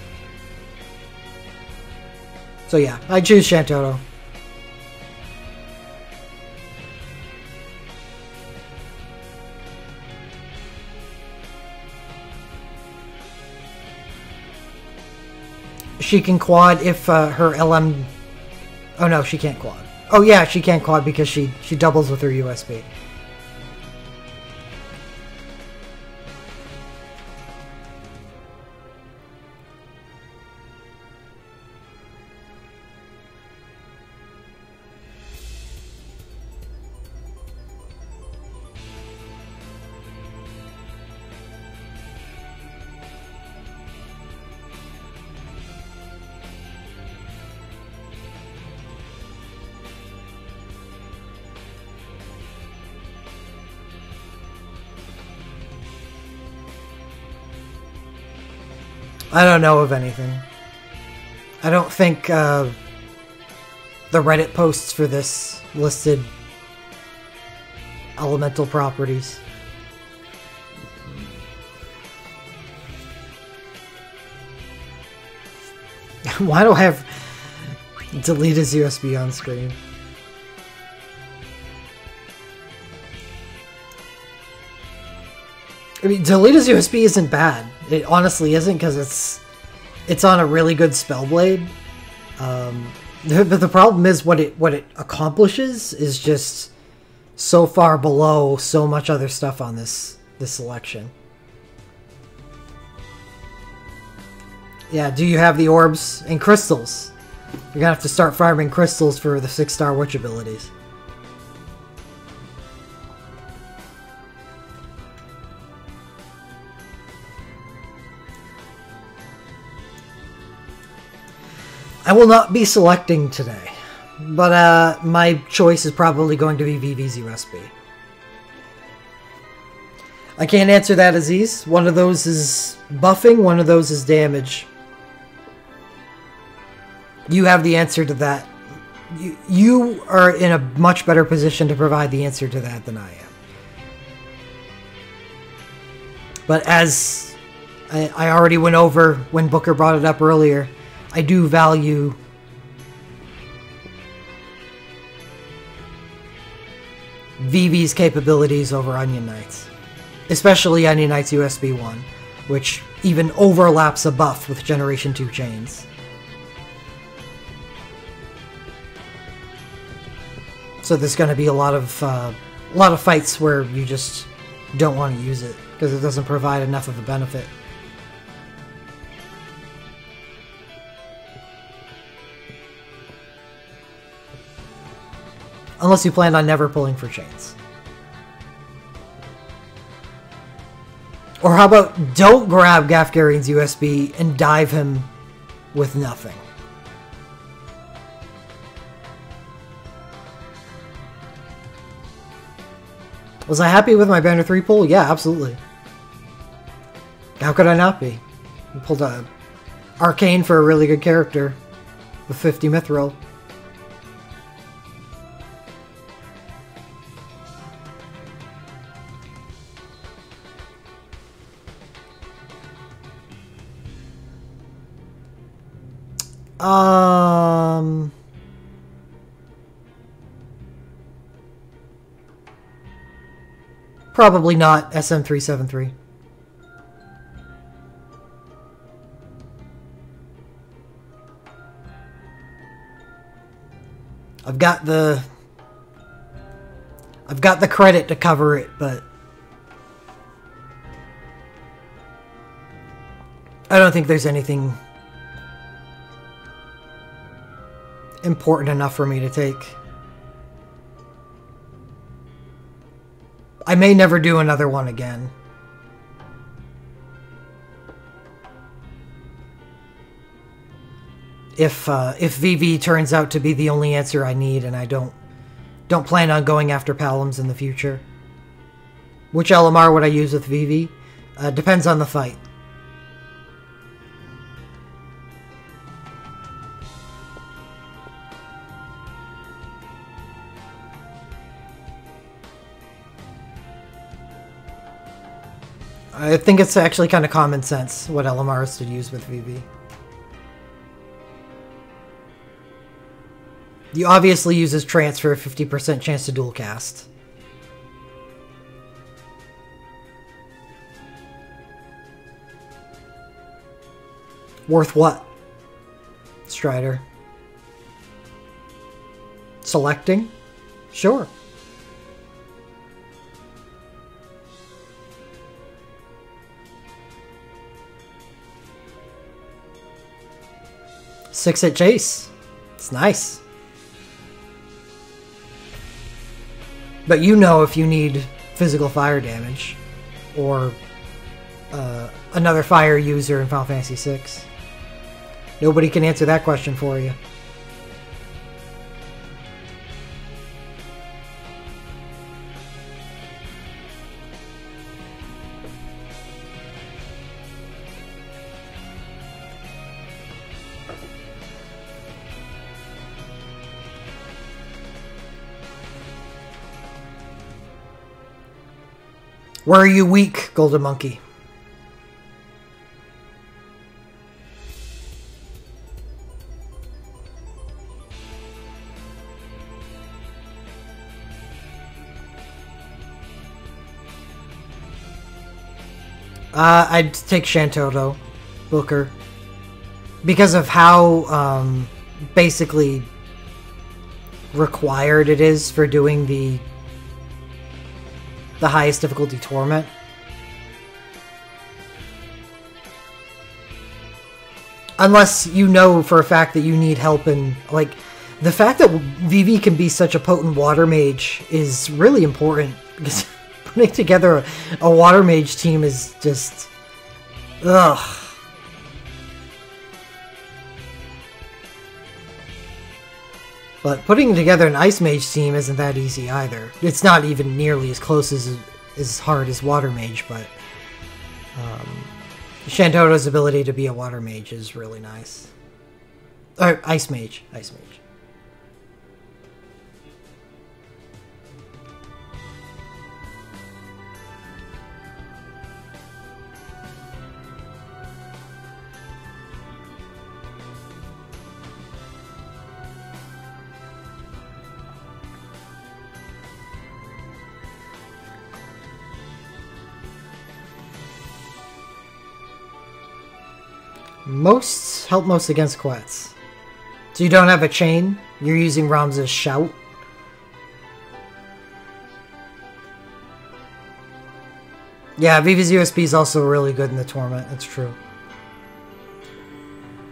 So yeah, I choose Shantoto. She can quad if her LM... Oh no, she can't quad. Oh yeah, she can't quad because she doubles with her USB. I don't know of anything. I don't think the Reddit posts for this listed elemental properties. Why do I have delete his USB on screen? I mean, delete his USB isn't bad. It honestly isn't, because it's on a really good Spellblade. But the problem is what it accomplishes is just so far below so much other stuff on this selection. Yeah, do you have the orbs and crystals? You're gonna have to start farming crystals for the 6-star witch abilities. I will not be selecting today, but my choice is probably going to be VV's USB. I can't answer that, Aziz. One of those is buffing, one of those is damage. You have the answer to that. You are in a much better position to provide the answer to that than I am. But as I already went over when Booker brought it up earlier, I do value VV's capabilities over Onion Knight's. Especially Onion Knight's USB 1, which even overlaps a buff with Generation 2 chains. So there's going to be a lot of fights where you just don't want to use it, because it doesn't provide enough of a benefit. Unless you plan on never pulling for chains. Or how about don't grab Gafgarian's USB and dive him with nothing. Was I happy with my Banner 3 pull? Yeah, absolutely. How could I not be? I pulled a Arcane for a really good character with 50 Mithril. Probably not SM373. I've got the credit to cover it, but I don't think there's anything important enough for me to take. I may never do another one again. If VV turns out to be the only answer I need, and I don't plan on going after Palams in the future. Which LMR would I use with VV? Depends on the fight. I think it's actually kind of common sense what LMRs to use with VV. You obviously uses Trance for a 50% chance to dual cast. Worth what? Strider. Selecting? Sure. Six-hit chase. It's nice. But you know if you need physical fire damage, or another fire user in Final Fantasy VI. Nobody can answer that question for you. Where are you weak, Golden Monkey? I'd take Shantotto, Booker, because of how basically required it is for doing the highest difficulty tournament. Unless you know for a fact that you need help in, like, the fact that Vivi can be such a potent water mage is really important, because putting together a water mage team is just... ugh. But putting together an Ice Mage team isn't that easy either. It's not even nearly as close as hard as Water Mage, but Shantotto's ability to be a Water Mage is really nice. Or Ice Mage. Ice Mage. Help most against Quetz. So you don't have a chain? You're using Ramza's Shout? Yeah, Vivi's USB is also really good in the tournament, that's true.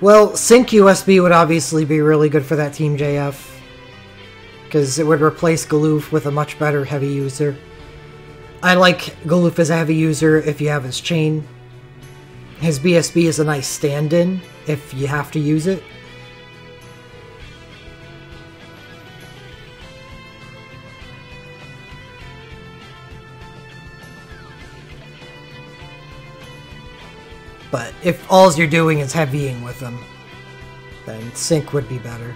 Well, Sync USB would obviously be really good for that team, JF. Because it would replace Galoof with a much better heavy user. I like Galoof as a heavy user if you have his chain. His BSB is a nice stand-in if you have to use it. But if all you're doing is heavying with them, then Sync would be better.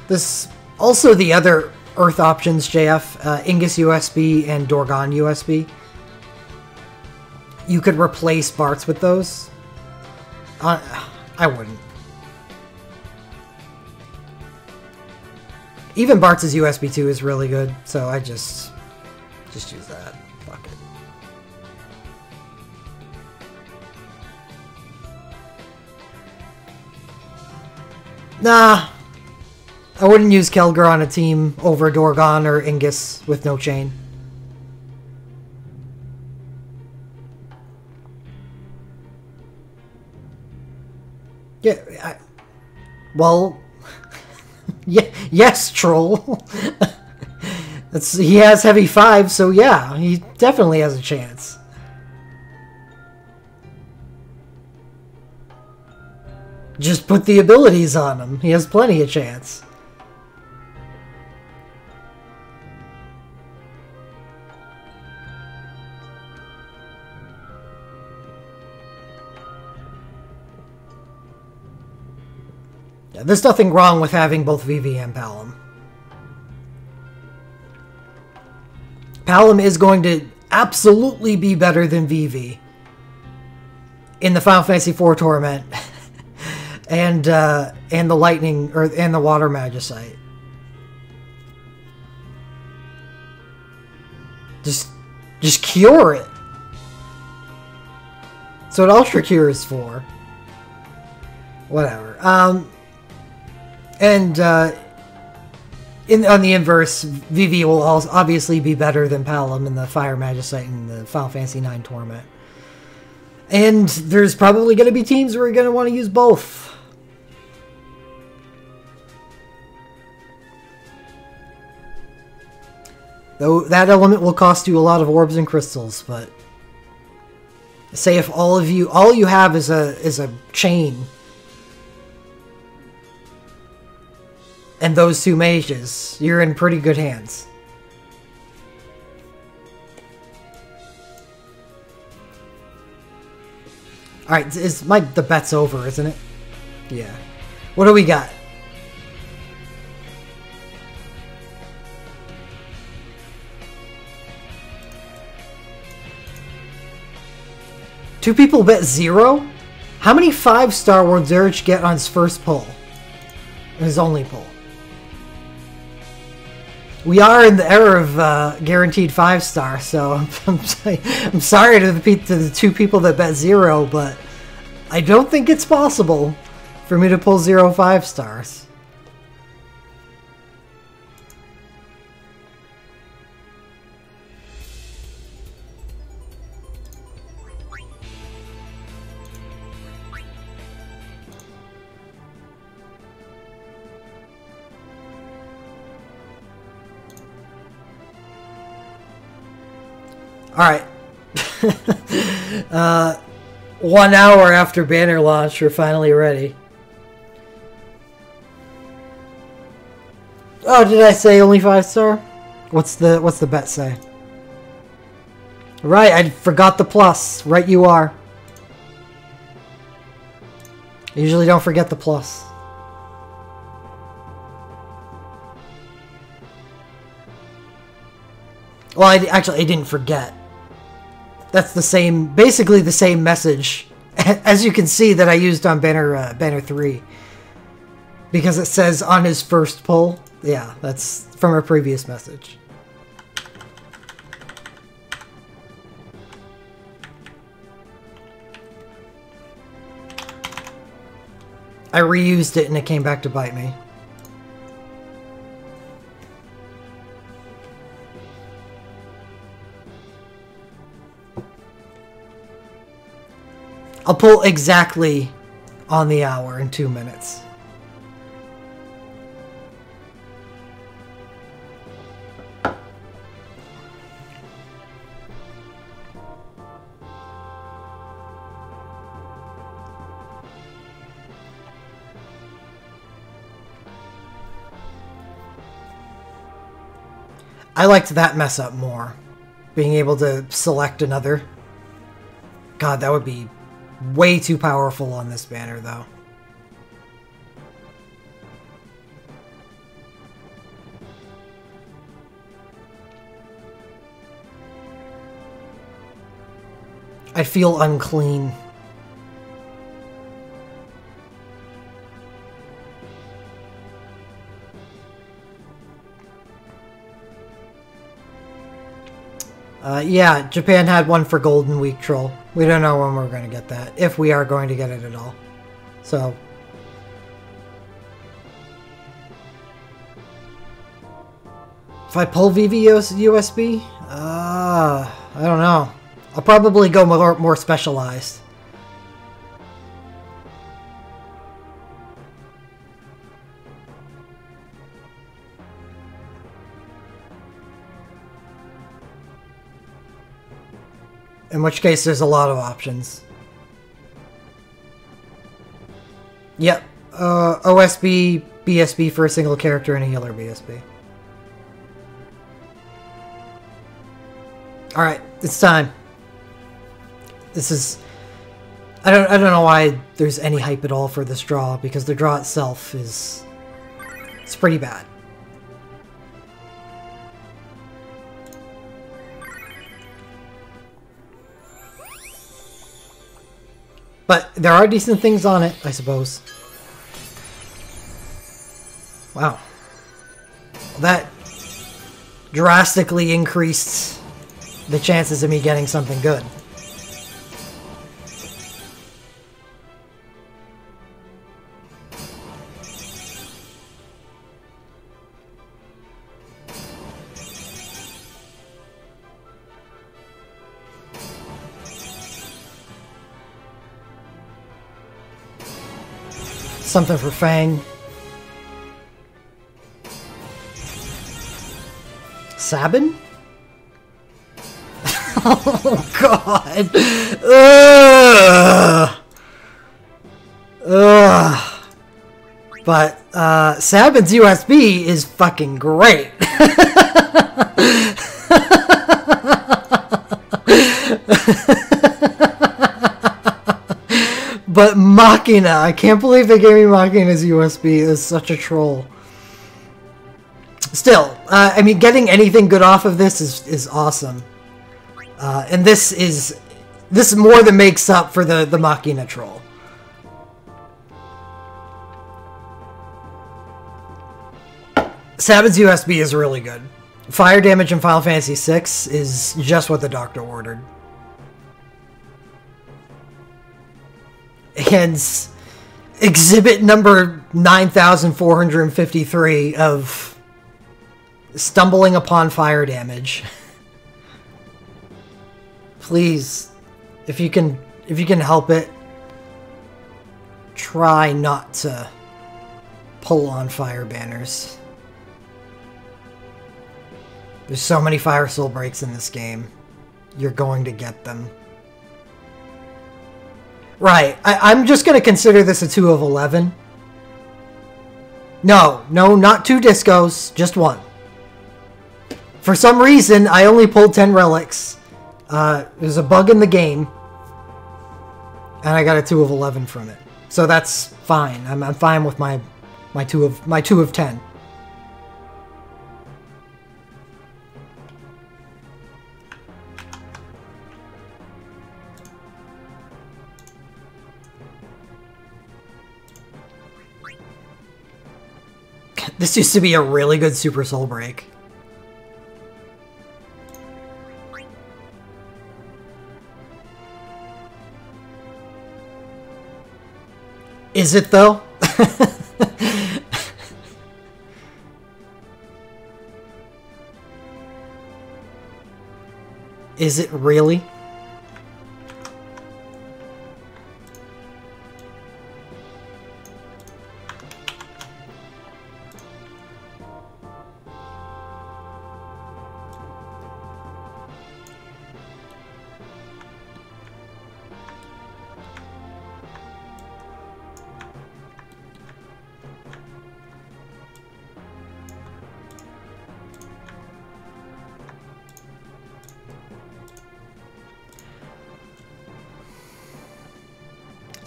This also the other Earth options, JF, Ingus USB and Dorgon USB. You could replace Bartz with those. I wouldn't. Even Bartz's USB 2 is really good, so I just use that. Fuck it. Nah. I wouldn't use Kelger on a team over Dorgon or Ingus with no chain. Yeah, well, yeah, yes, Troll. He has heavy 5, so yeah, he definitely has a chance. Just put the abilities on him. He has plenty of chance. Yeah, there's nothing wrong with having both Vivi and Palom. Palom is going to absolutely be better than Vivi in the Final Fantasy IV tournament and the Lightning and the Water Magicite. Just cure it. That's what Ultra Cure is for. Whatever. And on the inverse, Vivi will also obviously be better than Palom in the Fire Magicite in the Final Fantasy IX tournament. And there's probably going to be teams where you're going to want to use both. Though that element will cost you a lot of orbs and crystals, but say if all you have is a chain and those two mages, you're in pretty good hands. Alright, the bet's over, isn't it? Yeah. What do we got? Two people bet 0? How many 5-star will Zurich get on his first pull? His only pull. We are in the era of guaranteed 5-star, so I'm sorry to the two people that bet 0, but I don't think it's possible for me to pull 0 5-stars. Alright. 1 hour after banner launch, we're finally ready. Oh, did I say only 5-star? What's the bet say? Right, I forgot the plus. Right you are. I usually don't forget the plus. Well, I didn't forget. That's the same, basically the same message, as you can see, that I used on banner 3. Because it says on his first pull. Yeah, that's from a previous message. I reused it and it came back to bite me. I'll pull exactly on the hour in 2 minutes. I liked that mess up more. Being able to select another. God, that would be way too powerful on this banner, though. I feel unclean. Yeah, Japan had one for Golden Week Troll. We don't know when we're going to get that, if we are going to get it at all. So, if I pull VVO's USB, I don't know. I'll probably go more specialized. In which case, there's a lot of options. Yep. OSB, BSB for a single character, and a healer BSB. Alright, it's time. This is... I don't know why there's any hype at all for this draw, because the draw itself is... It's pretty bad. But there are decent things on it, I suppose. Wow. That drastically increased the chances of me getting something good. Something for Fang. Sabin? Oh god. Ugh. Ugh. But Sabin's USB is fucking great. But Machina, I can't believe they gave me Machina's USB. It was such a troll. Still, I mean, getting anything good off of this is awesome. And this more than makes up for the Machina troll. Sabin's USB is really good. Fire damage in Final Fantasy VI is just what the doctor ordered. And exhibit number 9453 of stumbling upon fire damage. Please, if you can help it, try not to pull on fire banners. There's so many fire soul breaks in this game. You're going to get them. Right, I'm just going to consider this a 2 of 11. No, not 2 discos, just 1. For some reason, I only pulled 10 relics. There's a bug in the game. And I got a 2 of 11 from it. So that's fine. I'm fine with my 2 of 10. This used to be a really good Super Soul Break. Is it though? Is it really?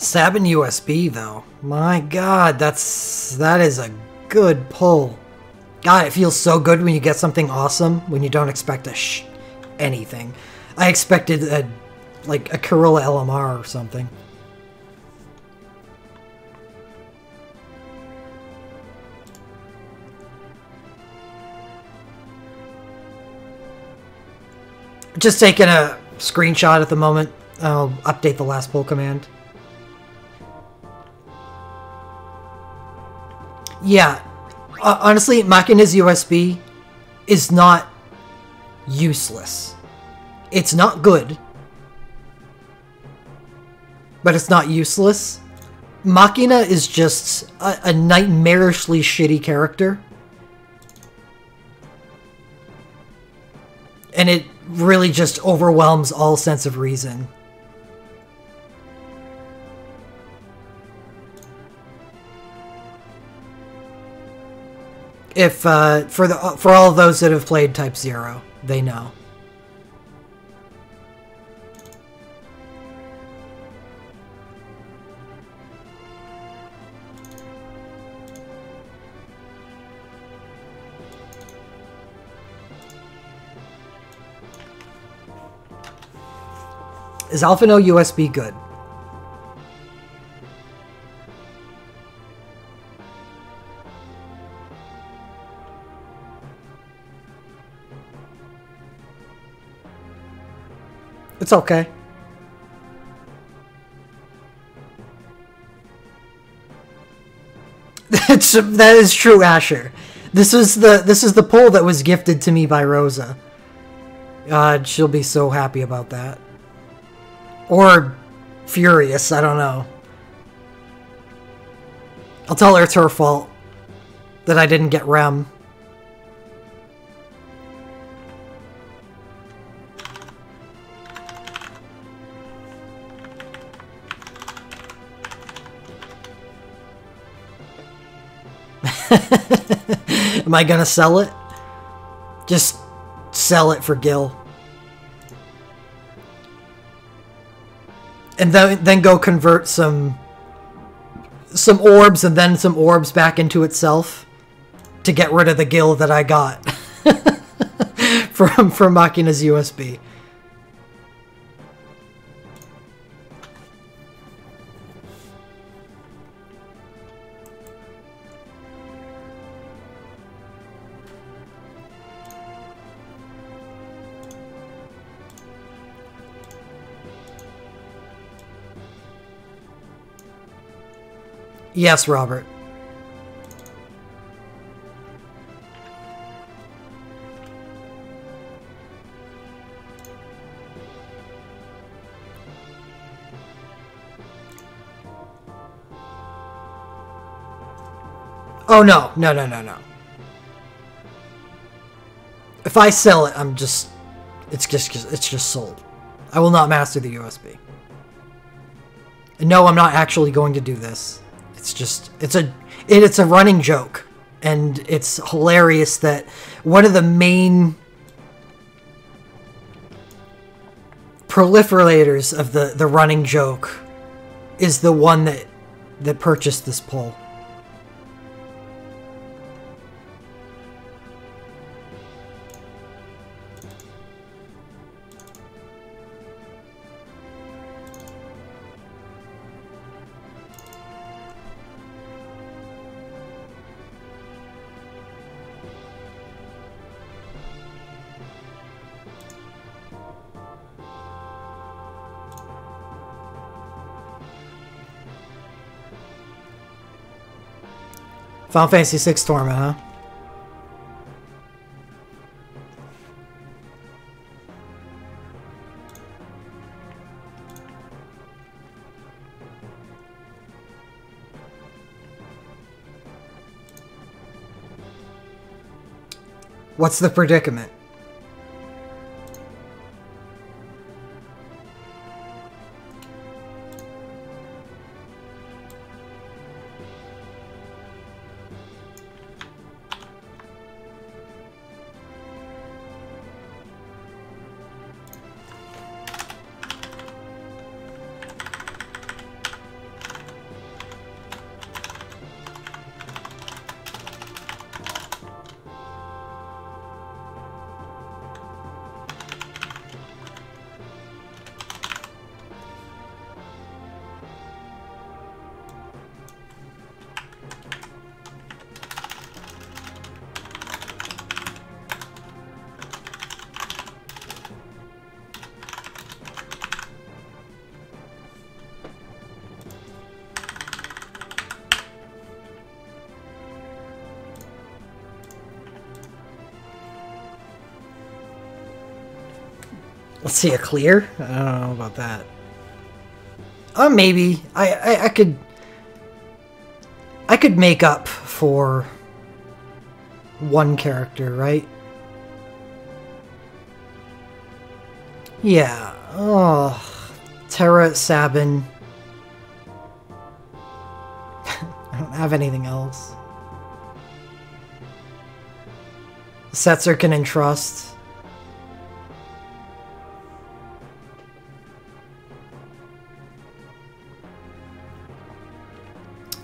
Sabin USB though, my god, that is a good pull. God, it feels so good when you get something awesome when you don't expect anything. I expected like a Corolla LMR or something. Just taking a screenshot at the moment. I'll update the last pull command. Yeah, honestly, Machina's USB is not useless. It's not good, but it's not useless. Machina is just a nightmarishly shitty character. And it really just overwhelms all sense of reason. If for all of those that have played Type 0, they know. Is Alphino USB good? It's okay. That is true, Asher. This is the pull that was gifted to me by Rosa. God, she'll be so happy about that. Or furious, I don't know. I'll tell her it's her fault that I didn't get Rem. Am I gonna sell it? Just sell it for Gil. And then go convert some some orbs and then some orbs back into itself to get rid of the gil that I got from Machina's USB. Yes, Robert. Oh, no. No, no, no, no. If I sell it, it's just sold. I will not master the USB. And no, I'm not actually going to do this. It's a running joke, and it's hilarious that one of the main proliferators of the running joke is the one that purchased this poll. Final Fantasy VI Torment, huh? What's the predicament? Let's see, a clear? I don't know about that. Maybe. I could make up for one character, right? Yeah. Oh, Terra, Sabin. I don't have anything else. Setzer can entrust.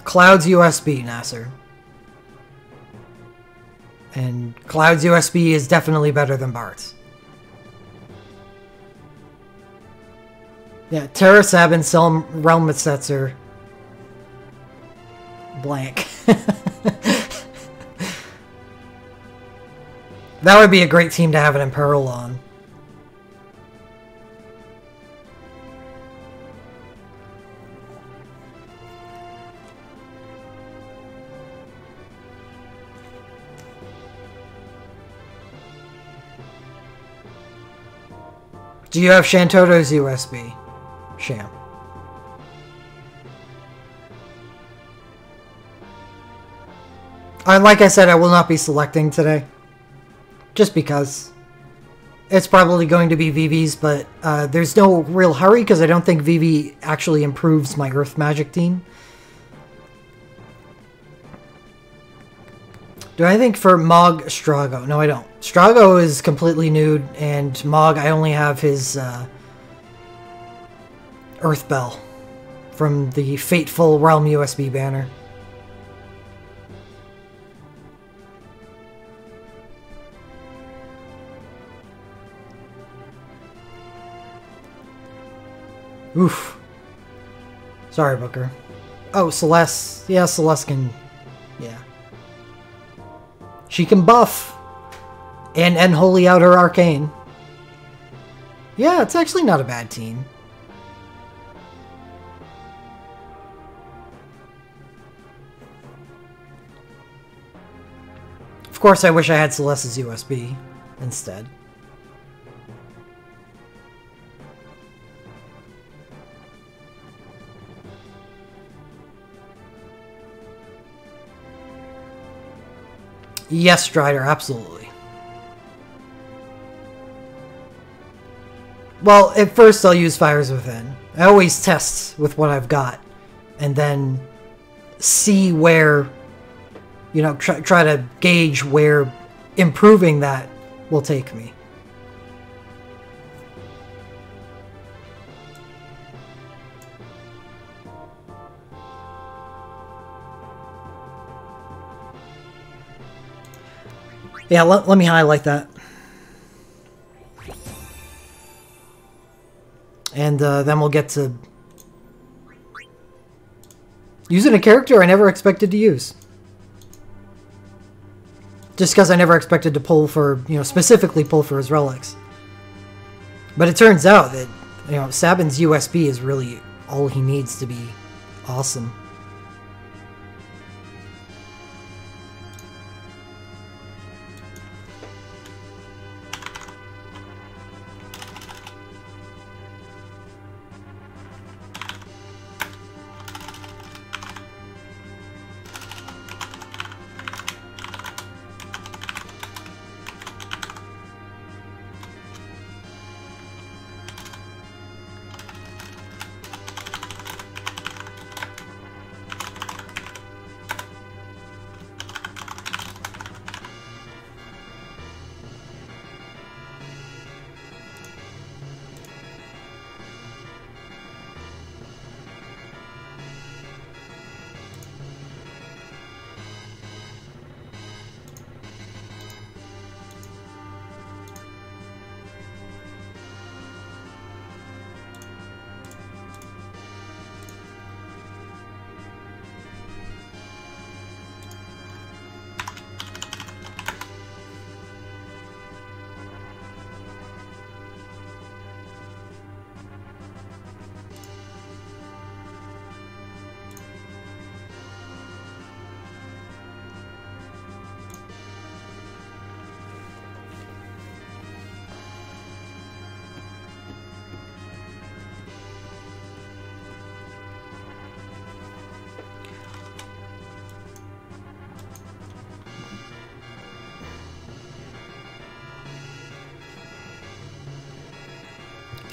Cloud's USB, Nasser. And Cloud's USB is definitely better than Bart's. Yeah, Terra, Sabin, Realm of Setzer. Blank. That would be a great team to have an Imperil on. Do you have Shantoto's USB? Sham. Like I said, I will not be selecting today. Just because. It's probably going to be Vivi's, but there's no real hurry because I don't think Vivi actually improves my Earth Magic team. Do I think for Mog Strago? No, I don't. Strago is completely nude, and Mog, I only have his Earth Bell. from the fateful Realm USB banner. Oof. Sorry, Booker. Oh, Celeste. Yeah, Celeste can... Yeah. She can buff! And holy out her arcane. Yeah, it's actually not a bad team. Of course, I wish I had Celeste's USB instead. Yes, Strider, absolutely. Well, at first I'll use Fires Within. I always test with what I've got, and then see where, you know, try to gauge where improving that will take me. Yeah, let me highlight that. And then we'll get to using a character I never expected to use. Just because I never expected to pull for, you know, specifically pull for his relics. But it turns out that, you know, Sabin's USB is really all he needs to be awesome.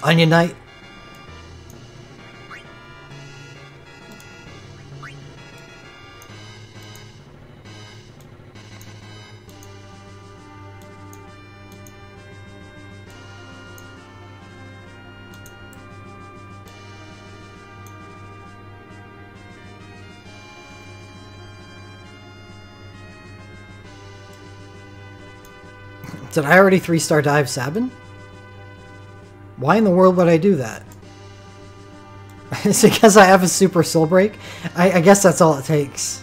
Onion Knight. Did I already 3-star dive Sabin? Why in the world would I do that? Is it because I have a super soul break? I guess that's all it takes.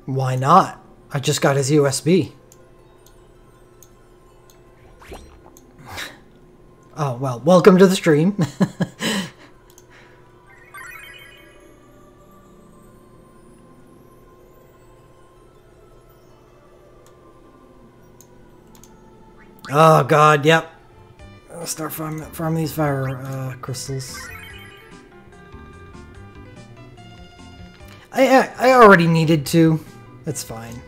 Why not? I just got his USB. Oh, well, welcome to the stream. Oh, God, yep. Let's start farm these fire crystals. I already needed to. That's fine.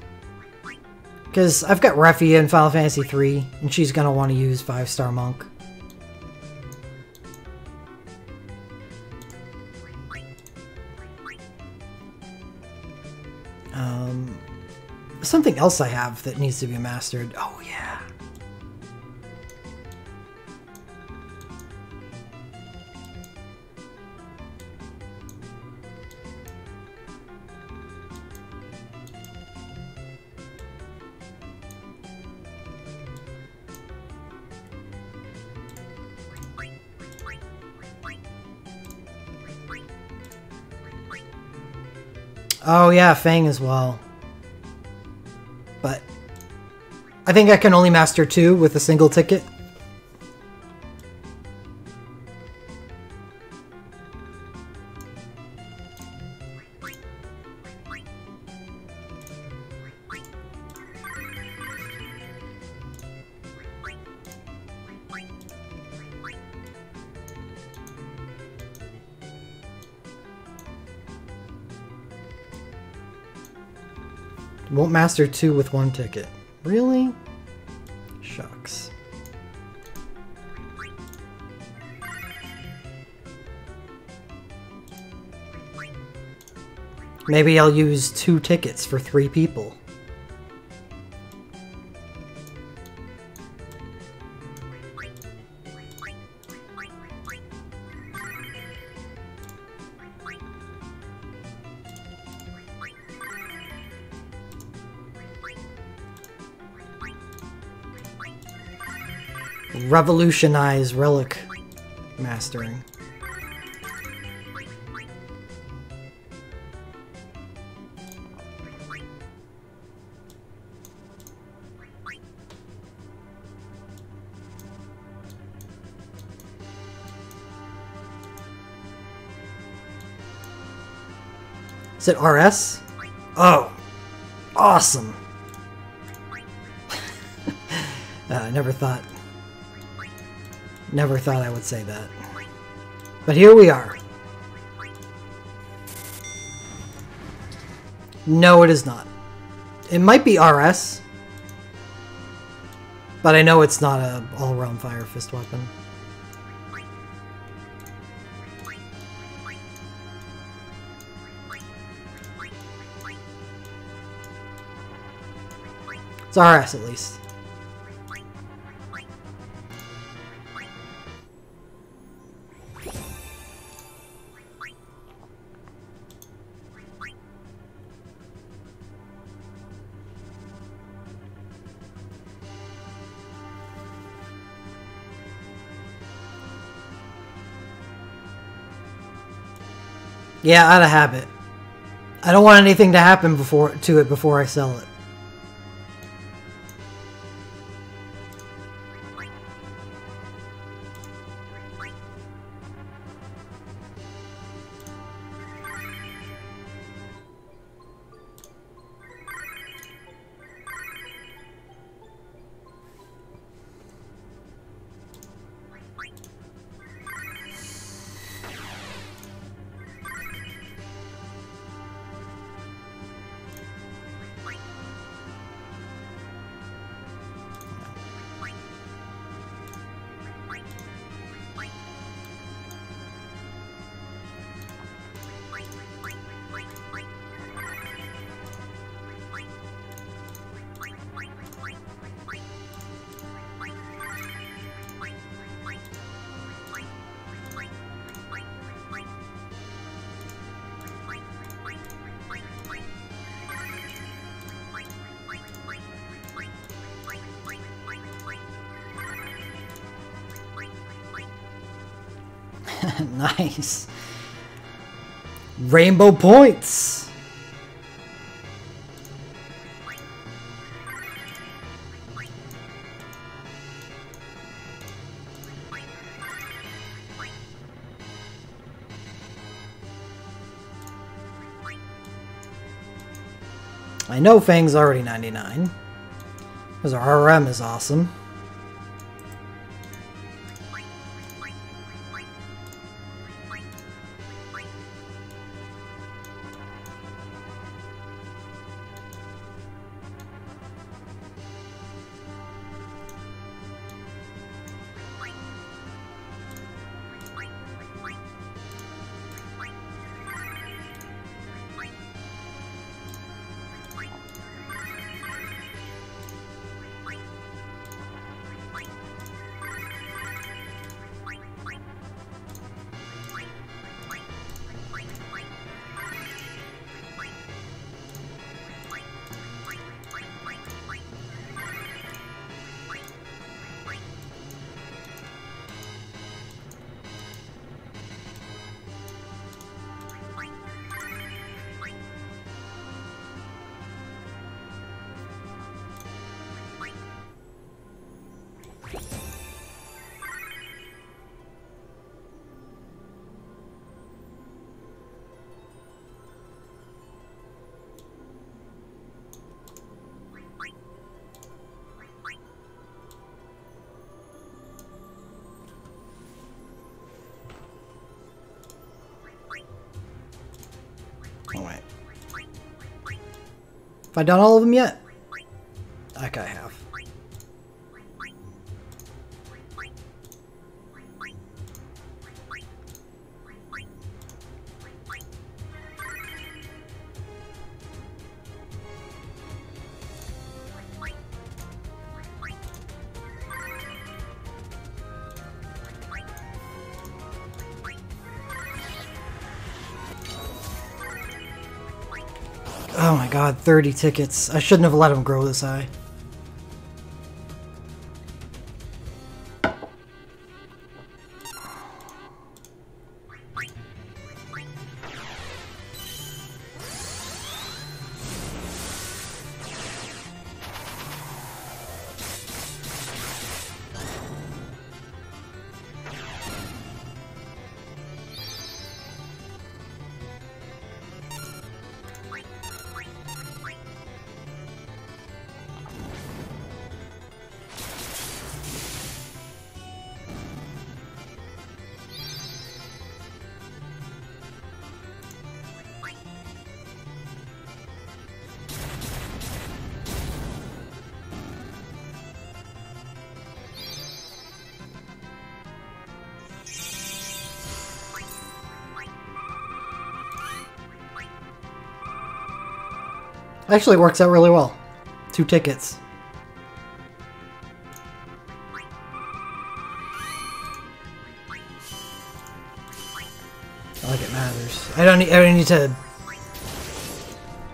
Because I've got Reffy in Final Fantasy III, and she's going to want to use 5-star Monk. Something else I have that needs to be mastered. Oh, yeah. Oh yeah, Fang as well. But I think I can only master 2 with a single ticket. Won't master 2 with 1 ticket. Really? Shucks. Maybe I'll use 2 tickets for 3 people. Revolutionize relic mastering. Is it RS? Oh, awesome. I never thought I would say that. But here we are. No, it is not. It might be RS, but I know it's not a all-realm Fire Fist weapon. It's RS at least. Yeah, out of habit. I don't want anything to happen before I sell it. Nice. Rainbow points. I know Fang's already 99, because our RM is awesome. Oh, wait. Have I done all of them yet? Okay, I have. Oh my god, 30 tickets. I shouldn't have let him grow this high. Actually works out really well. 2 tickets. Not like it matters. I don't need to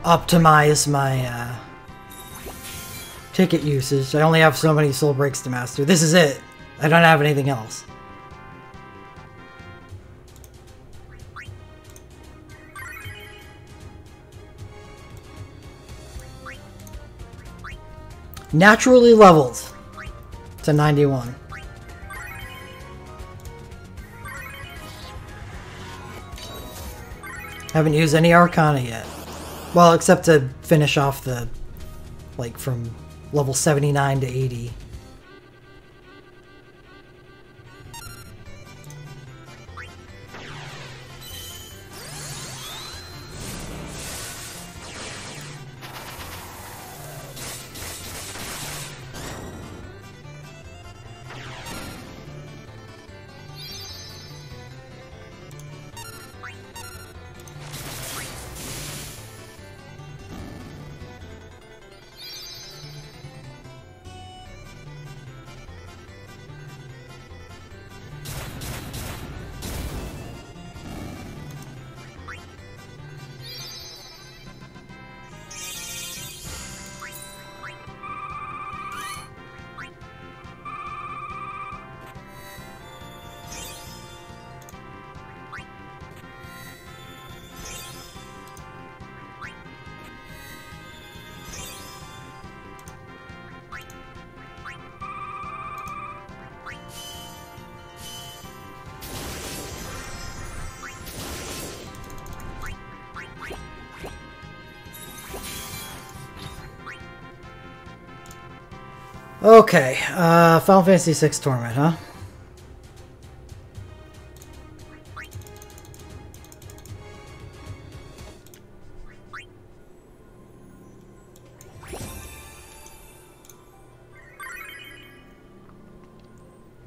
optimize my ticket usage. I only have so many soul breaks to master. This is it. I don't have anything else. Naturally leveled to 91. Haven't used any Arcana yet. Well, except to finish off the, like, from level 79 to 80. Okay, Final Fantasy VI Torment, huh?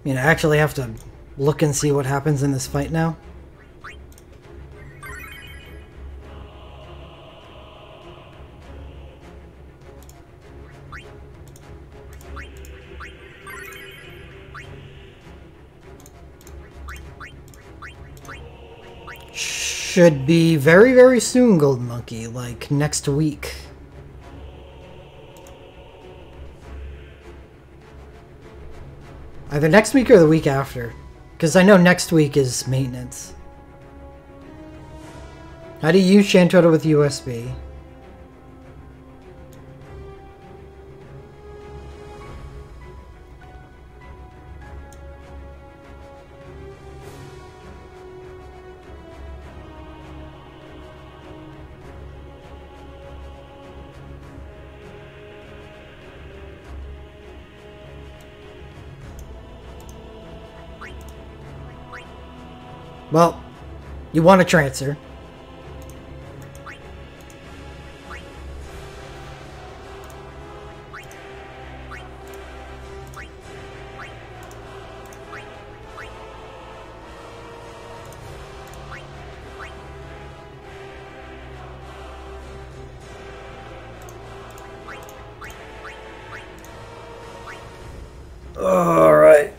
I actually have to look and see what happens in this fight now. Should be very, very soon, Golden Monkey, like next week. Either next week or the week after. Because I know next week is maintenance. How do you use Shantota with USB? Well, you want to transfer. All right.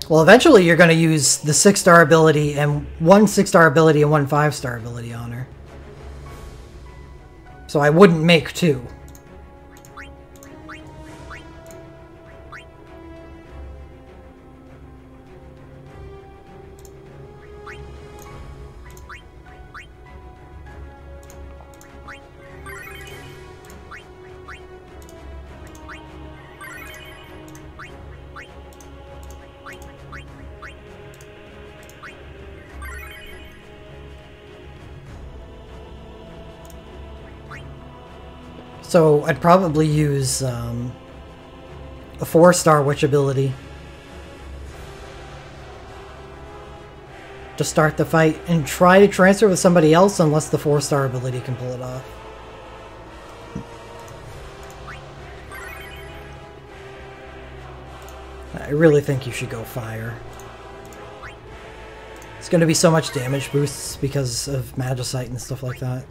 Well, eventually you're going to use the 6-star ability and one 6-star ability and one 5-star ability on her. So I wouldn't make 2. So I'd probably use a 4-star witch ability to start the fight and try to transfer with somebody else unless the 4-star ability can pull it off. I really think you should go fire. It's going to be so much damage boosts because of Magicite and stuff like that.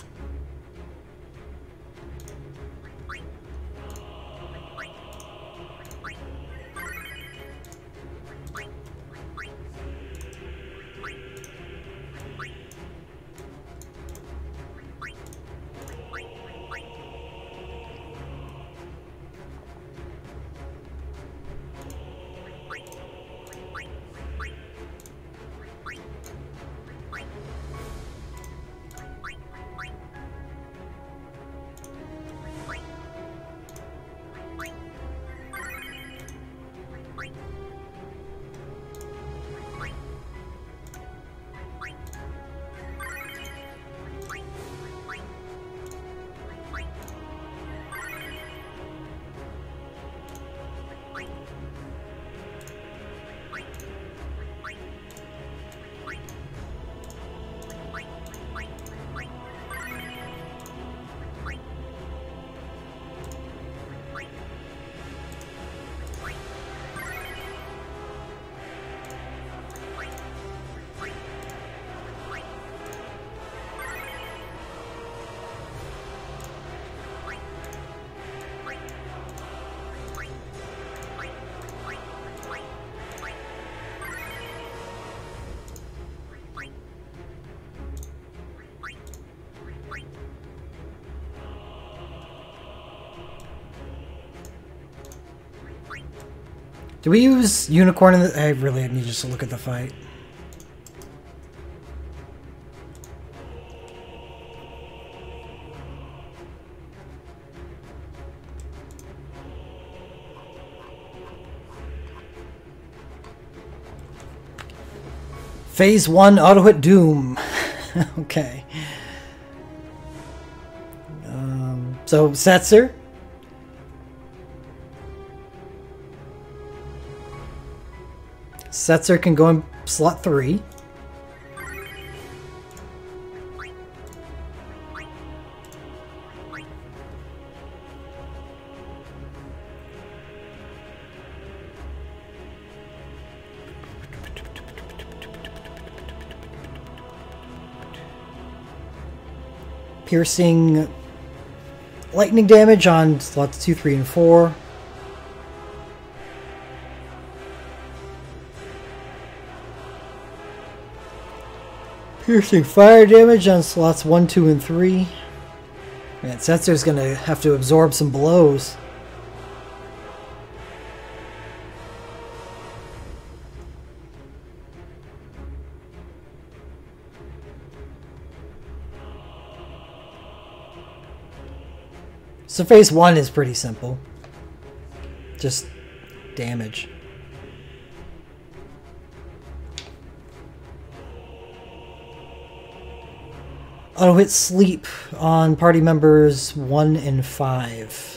Do we use Unicorn in the... I really need just to look at the fight. Phase 1 auto-hit Doom. Okay. So, Setzer. Setzer can go in slot 3. Piercing lightning damage on slots 2, 3, and 4. Piercing fire damage on slots 1, 2, and 3. Man, Setzer's gonna have to absorb some blows. So phase 1 is pretty simple. just damage. Auto hit sleep on party members 1 and 5.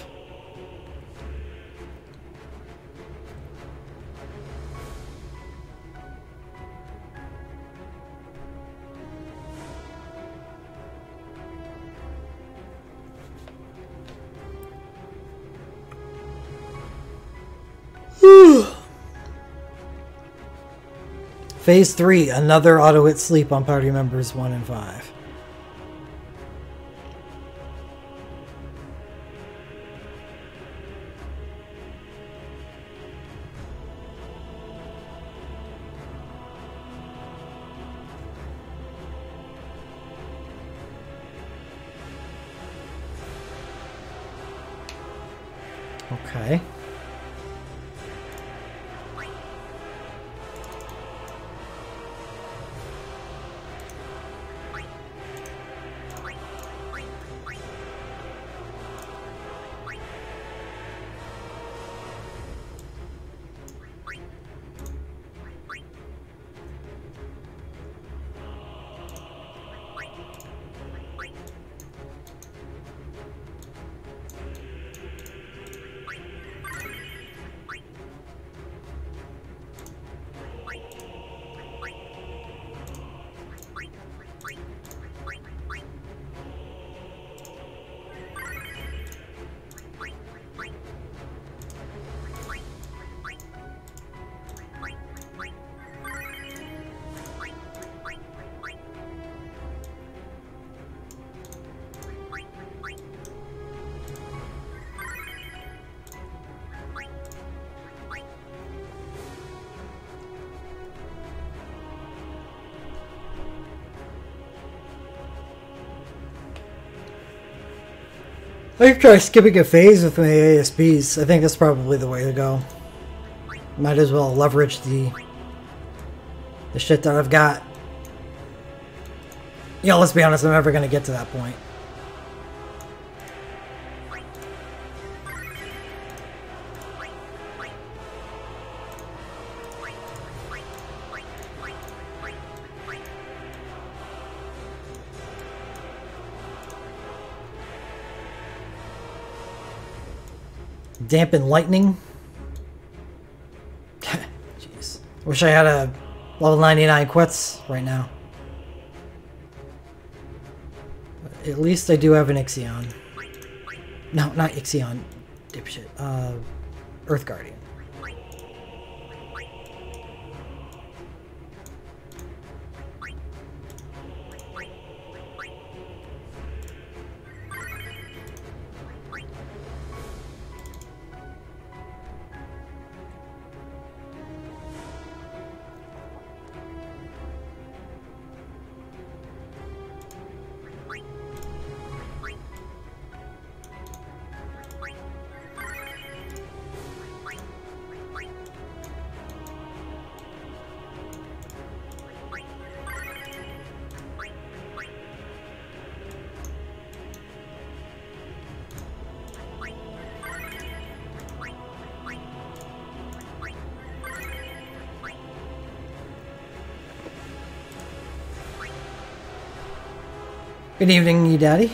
Phase 3, another auto hit sleep on party members 1 and 5. Okay. I could try skipping a phase with my ASPs. I think that's probably the way to go. Might as well leverage the shit that I've got. Yeah, let's be honest, I'm never going to get to that point. Dampen lightning. Jeez. Wish I had a level 99 quits right now. But at least I do have an Ixion. No, not Ixion. Dipshit. Earth Guardian. Good evening, you daddy.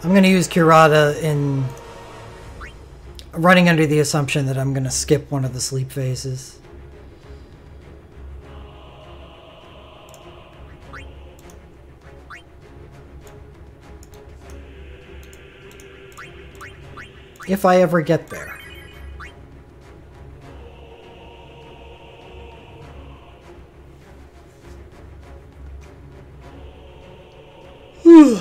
I'm going to use Kurata in running under the assumption that I'm going to skip one of the sleep phases. If I ever get there. Whew.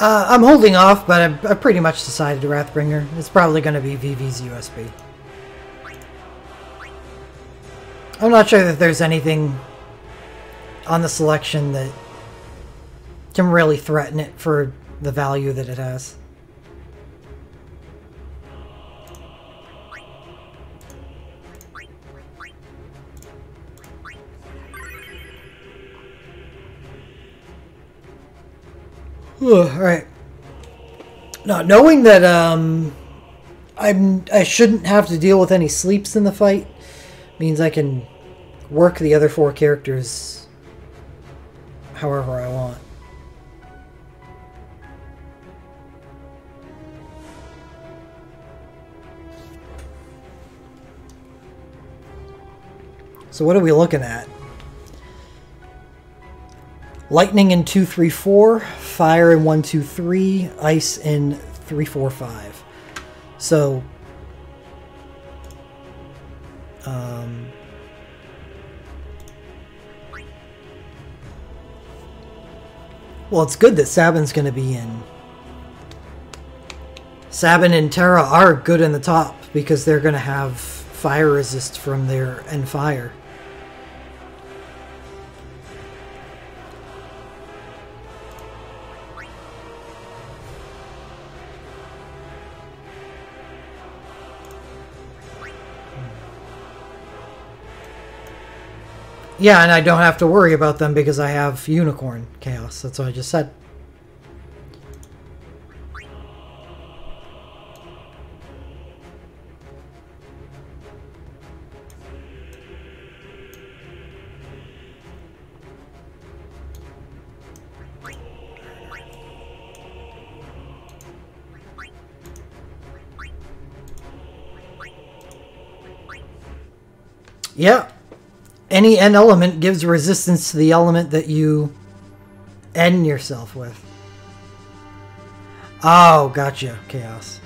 I'm holding off, but I've pretty much decided to Wrathbringer. It's probably going to be VV's USB. I'm not sure that there's anything on the selection that can really threaten it for the value that it has. Alright. Now, knowing that I shouldn't have to deal with any sleeps in the fight means I can work the other 4 characters however I want. So what are we looking at? Lightning in 2, 3, 4, fire in 1, 2, 3, ice in 3, 4, 5. So, well, it's good that Sabin's going to be in. Sabin and Terra are good in the top because they're going to have fire resist from their end fire. Yeah, and I don't have to worry about them because I have Unicorn Chaos. That's what I just said. Yeah. Any N element gives resistance to the element that you N yourself with. Oh, gotcha. Chaos.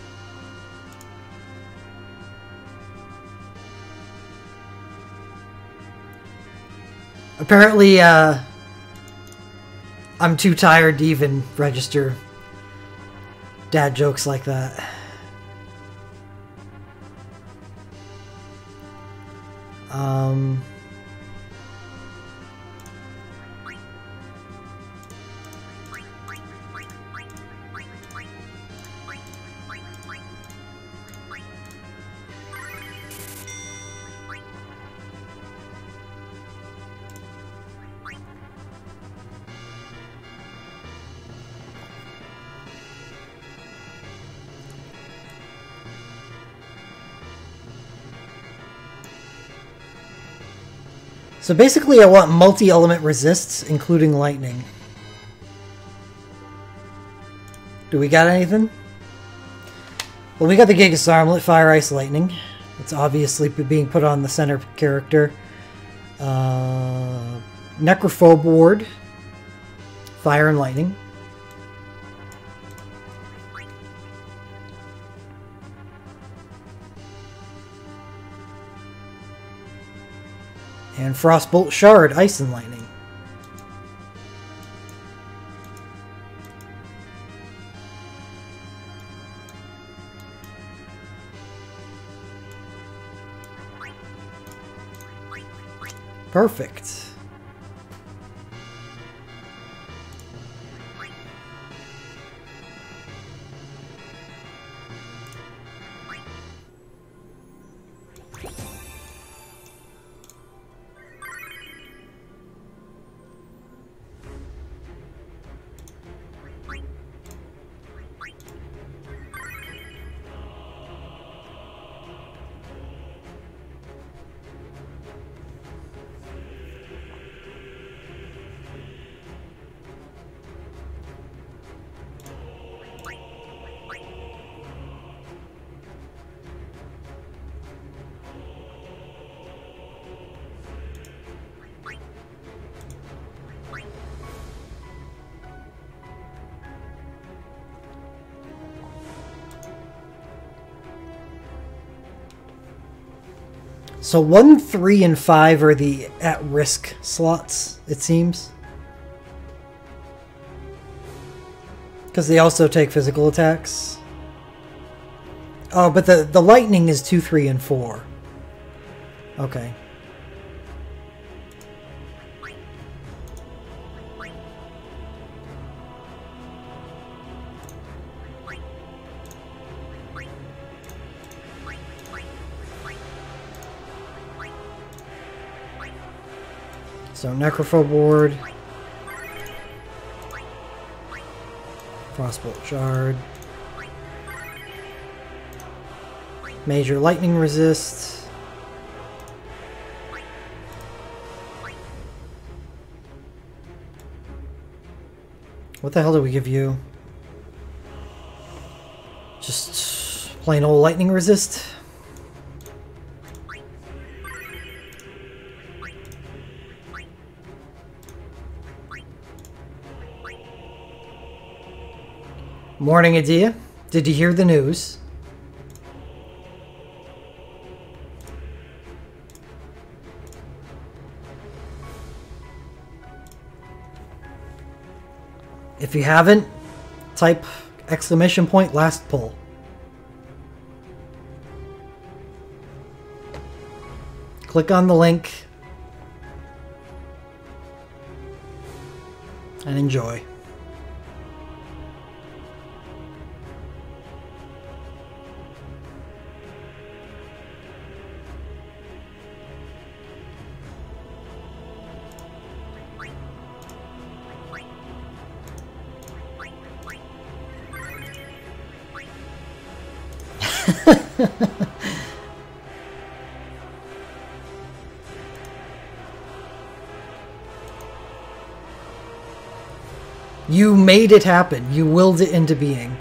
Apparently, I'm too tired to even register dad jokes like that. So basically I want multi-element resists, including lightning. Do we got anything? Well, we got the Gigas Armlet, Fire, Ice, Lightning. It's obviously being put on the center character. Necrophobe Ward, Fire and Lightning. And Frostbolt Shard, Ice and Lightning. Perfect. So 1, 3, and 5 are the at-risk slots, it seems. Because they also take physical attacks. Oh, but the lightning is 2, 3, and 4. Okay. So Necrophobe Ward. Frostbolt Shard. Major Lightning Resist. What the hell did we give you? Just plain old Lightning Resist? Morning, Adia. Did you hear the news? If you haven't, type !! last pull. Click on the link and enjoy. You made it happen. You willed it into being.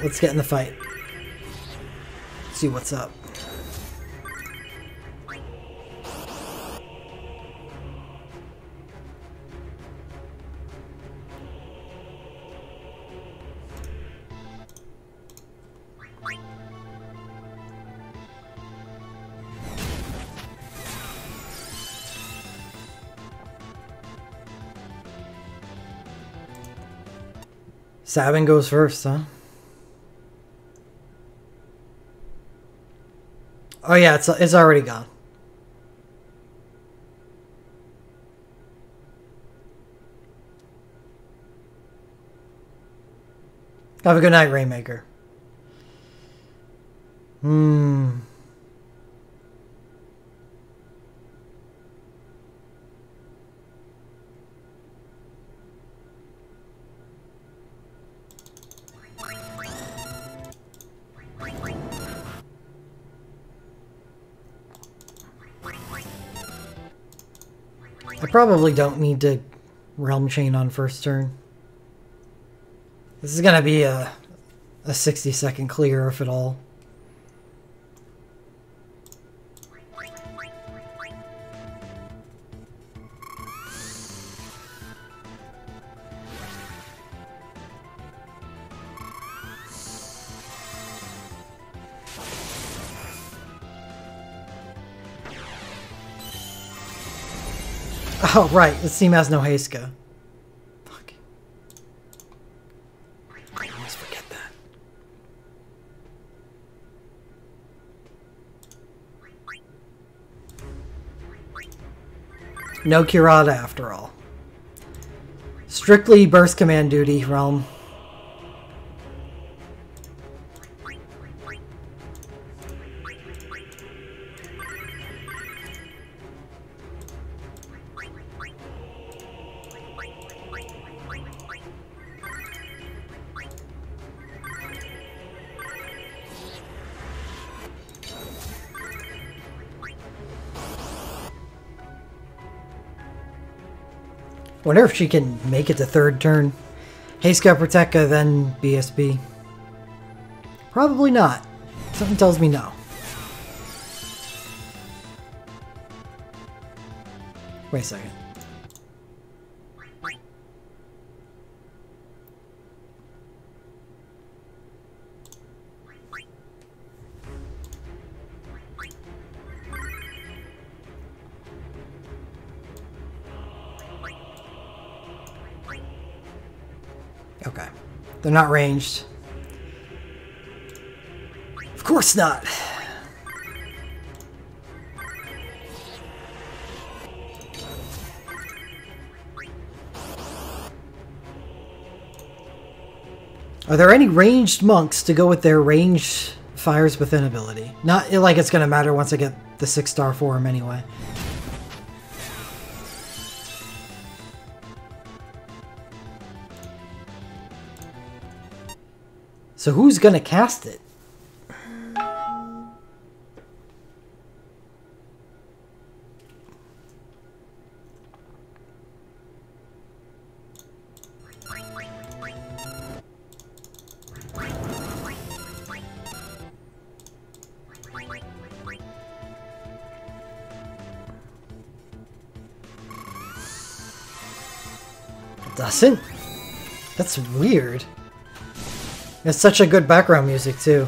Let's get in the fight. See what's up. Sabin goes first, huh? Oh yeah, it's already gone. Have a good night, Rainmaker. I probably don't need to Realm Chain on first turn. This is gonna be a 60-second clear, if at all. Oh, right. This team has no Heiska. Fuck. I always forget that. No Kurata after all. Strictly burst command duty, Realm. Wonder if she can make it to third turn. Heiska, Proteka, then BSB. Probably not. Something tells me no. Wait a second. They're not ranged. Of course not. Are there any ranged monks to go with their ranged fires within ability? Not like it's going to matter once I get the 6-star form anyway. So who's going to cast it? Doesn't? That's weird. It's such a good background music too.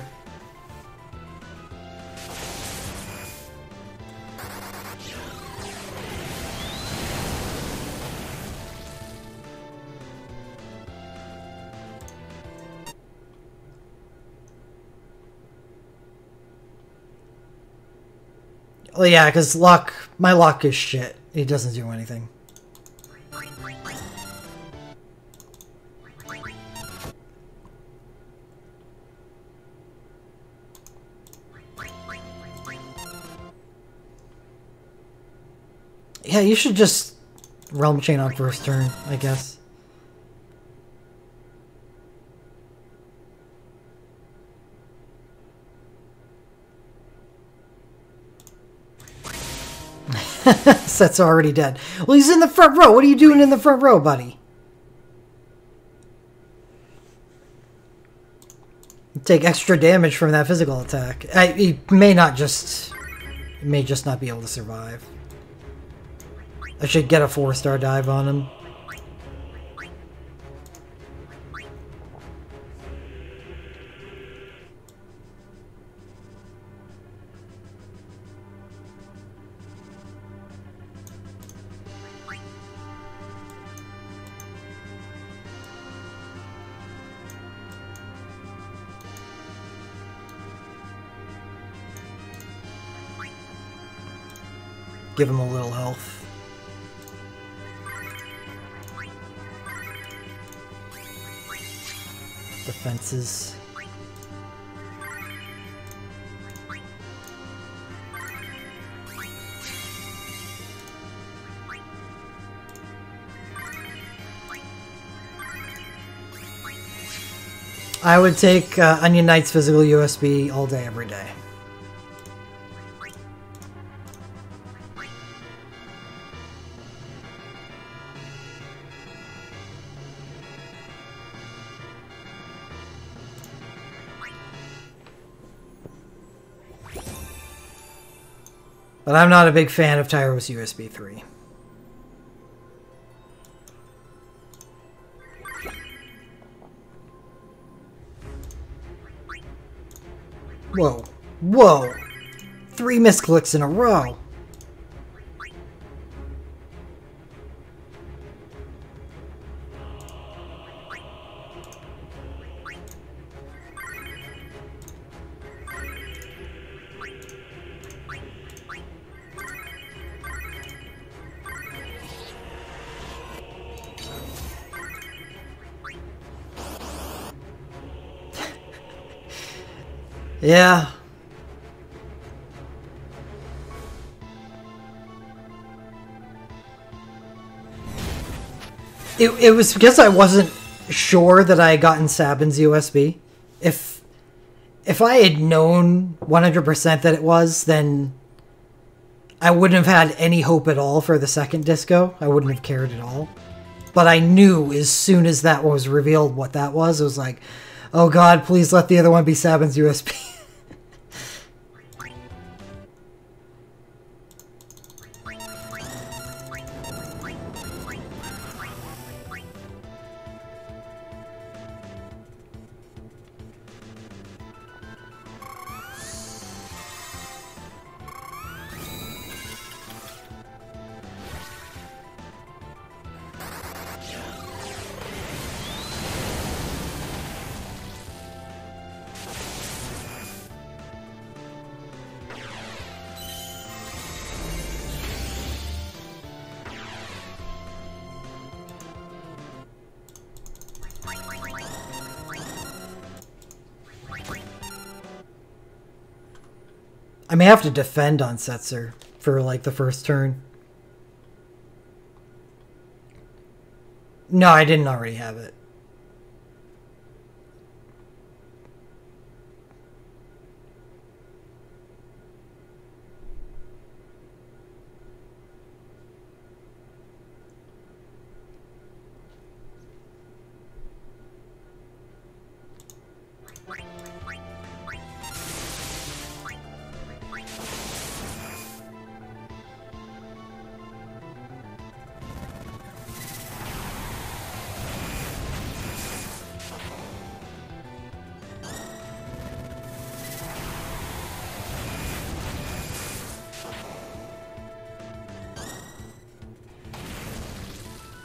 Well, yeah, because my lock is shit. He doesn't do anything. Yeah, you should just Realm Chain on first turn, I guess. Set's already dead. Well, he's in the front row. What are you doing in the front row, buddy? You take extra damage from that physical attack. He may just not be able to survive. I should get a 4-star dive on him. Give him a little health. Defenses. I would take Onion Knight's physical USB all day, every day. But I'm not a big fan of Tyros USB 3. Whoa. Whoa! 3 misclicks in a row! Yeah. It was because I wasn't sure that I had gotten Sabin's USB. If I had known 100% that it was, then I wouldn't have had any hope at all for the second disco. I wouldn't have cared at all. But I knew as soon as that was revealed what that was, it was like, oh god, please let the other one be Sabin's USB. I may have to defend on Setzer for like the first turn. No, I didn't already have it.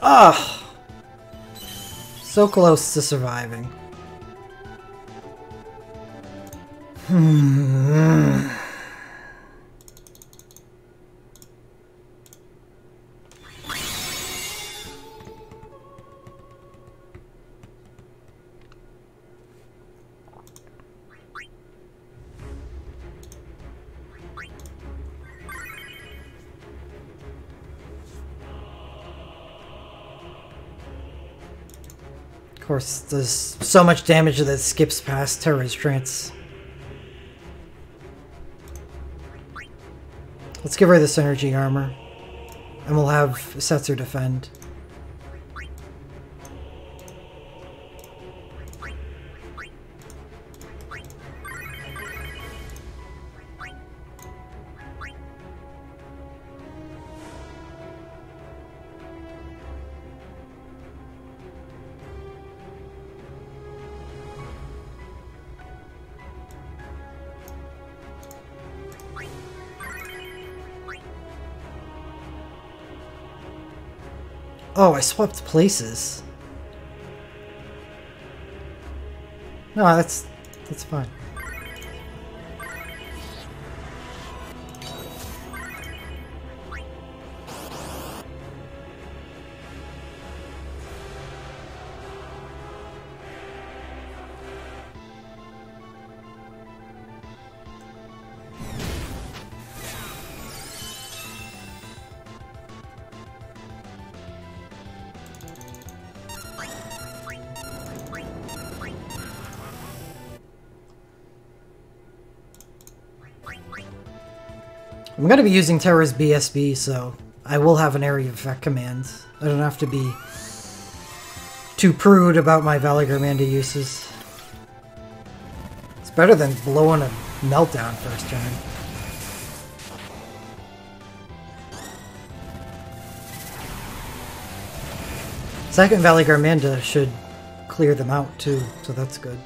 Ah, so close to surviving. Of course, there's so much damage that skips past Terra's trance. Let's give her this energy armor, and we'll have Setzer defend. Oh, I swapped places. No, that's fine. I'm going to be using Terra's BSB, so I will have an area effect command. I don't have to be too prude about my Valley Garmanda uses. It's better than blowing a meltdown first turn. Second Valley Garmanda should clear them out too, so that's good.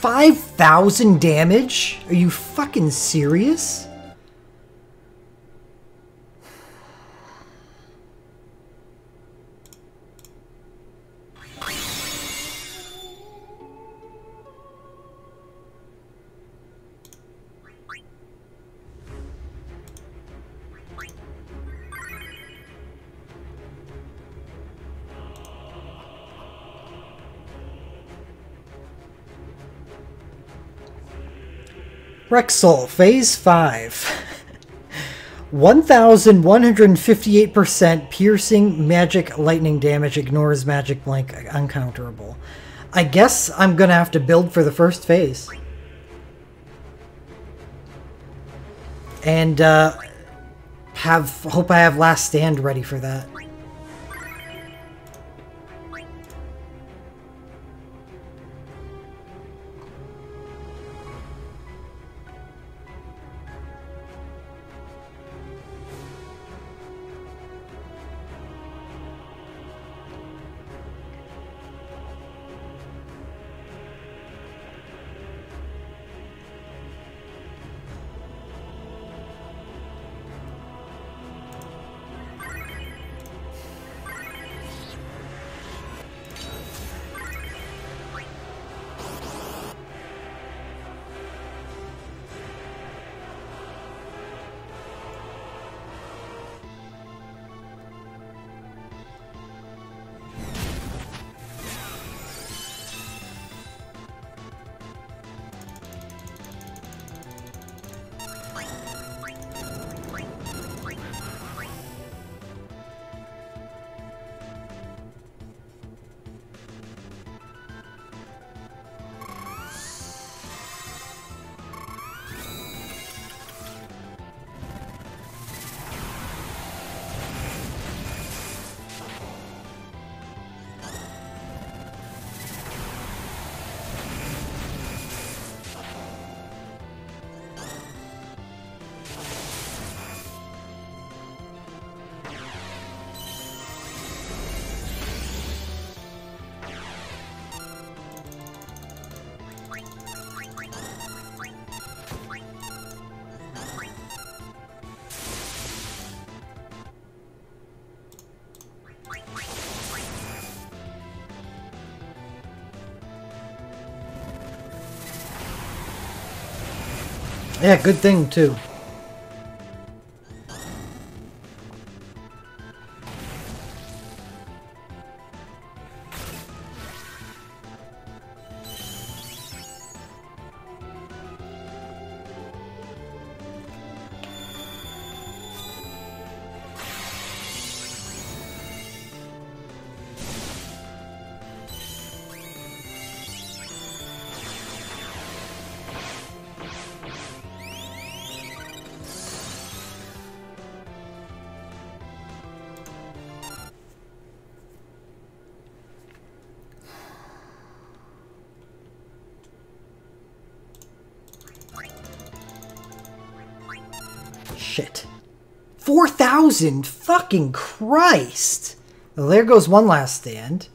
$5,000 damage? Are you fucking serious? Rexall, Phase 5. 1,158% piercing magic lightning damage, ignores magic blank, uncounterable. I guess I'm gonna have to build for the first phase. And hope I have Last Stand ready for that. Yeah, good thing too. Shit. 4,000! Fucking Christ! Well, there goes one last stand.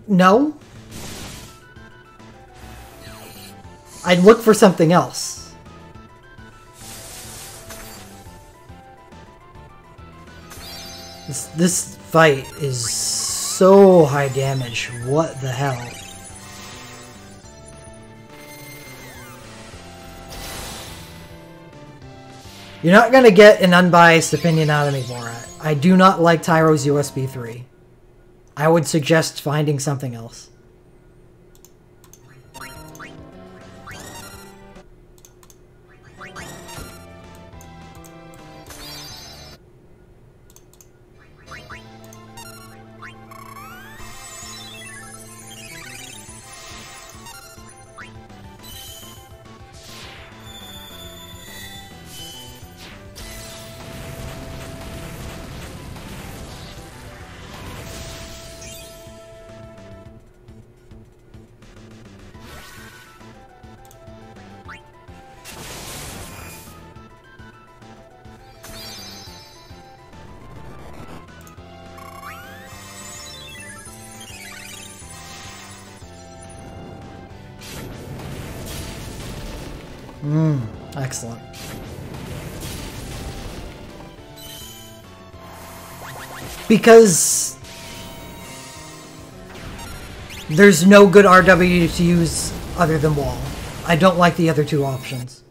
No. I'd look for something else. This fight is so high damage. What the hell? You're not going to get an unbiased opinion out of me, Borat. I do not like Tyro's USB 3. I would suggest finding something else. Excellent. Because there's no good RW to use other than wall. I don't like the other two options.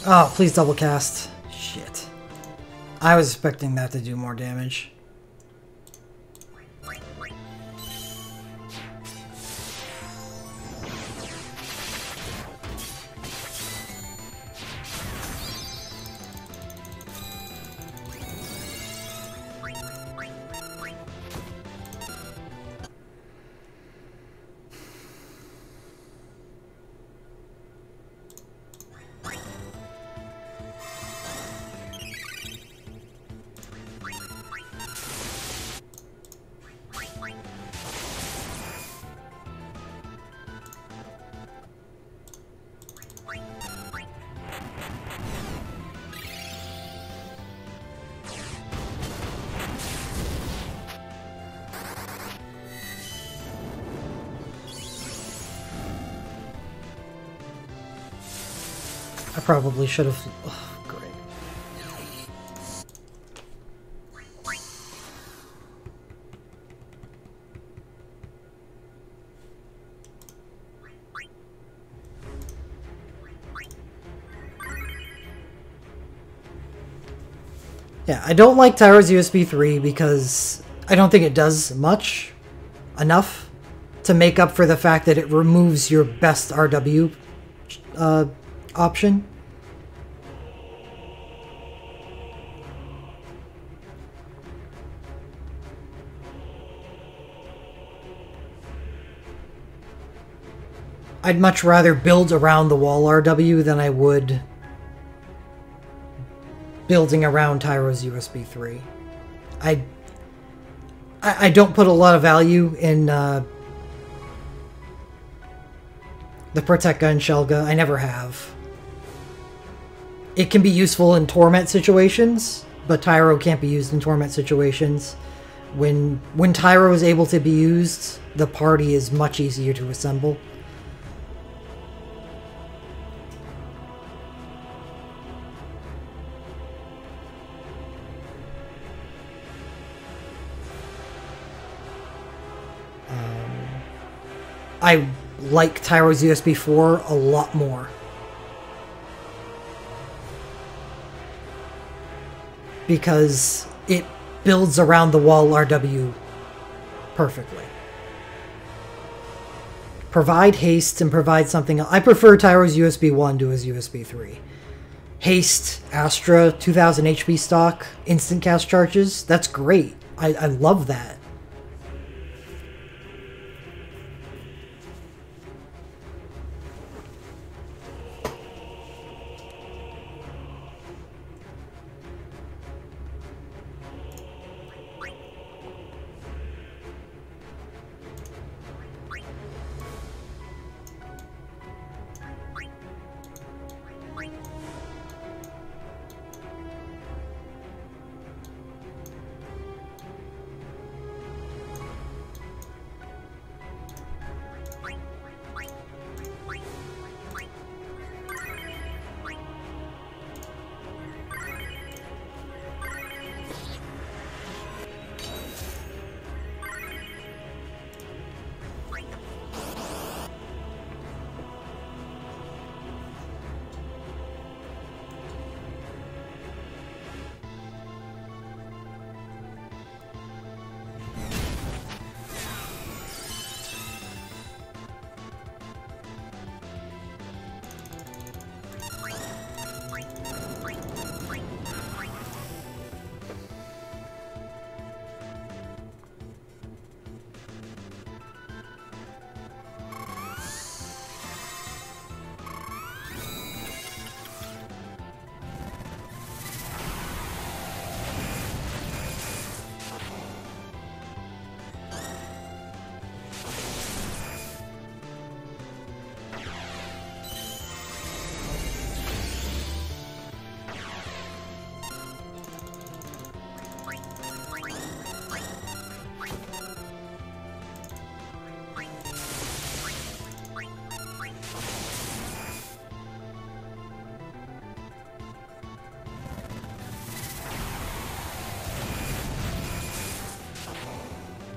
Oh, please double cast. Shit. I was expecting that to do more damage. I probably should have... Oh, great. Yeah, I don't like Tyro's USB 3 because I don't think it does enough to make up for the fact that it removes your best RW option. I'd much rather build around the wall RW than I would building around Tyro's USB 3. I don't put a lot of value in the Protecga and Shelga. I never have. It can be useful in Torment situations, but Tyro can't be used in Torment situations. When Tyro is able to be used, the party is much easier to assemble. I like Tyro's USB 4 a lot more. Because it builds around the wall RW perfectly. Provide haste and provide something else. I prefer Tyro's USB 1 to his USB 3. Haste, Astra, 2000 HP stock, instant cast charges. That's great. I love that.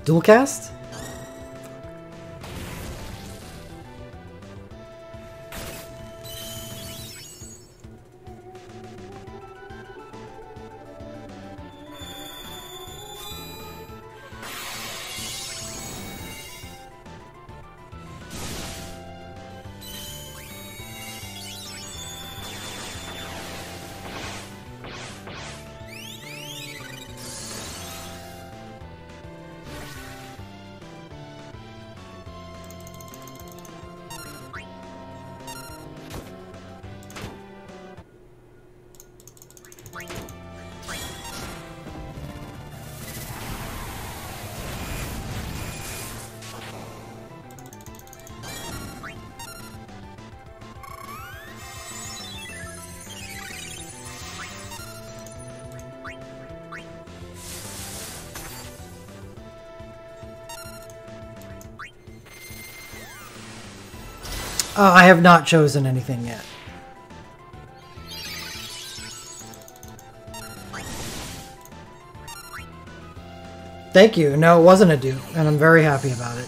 Dual cast? I have not chosen anything yet. Thank you. No, it wasn't a dupe, and I'm very happy about it.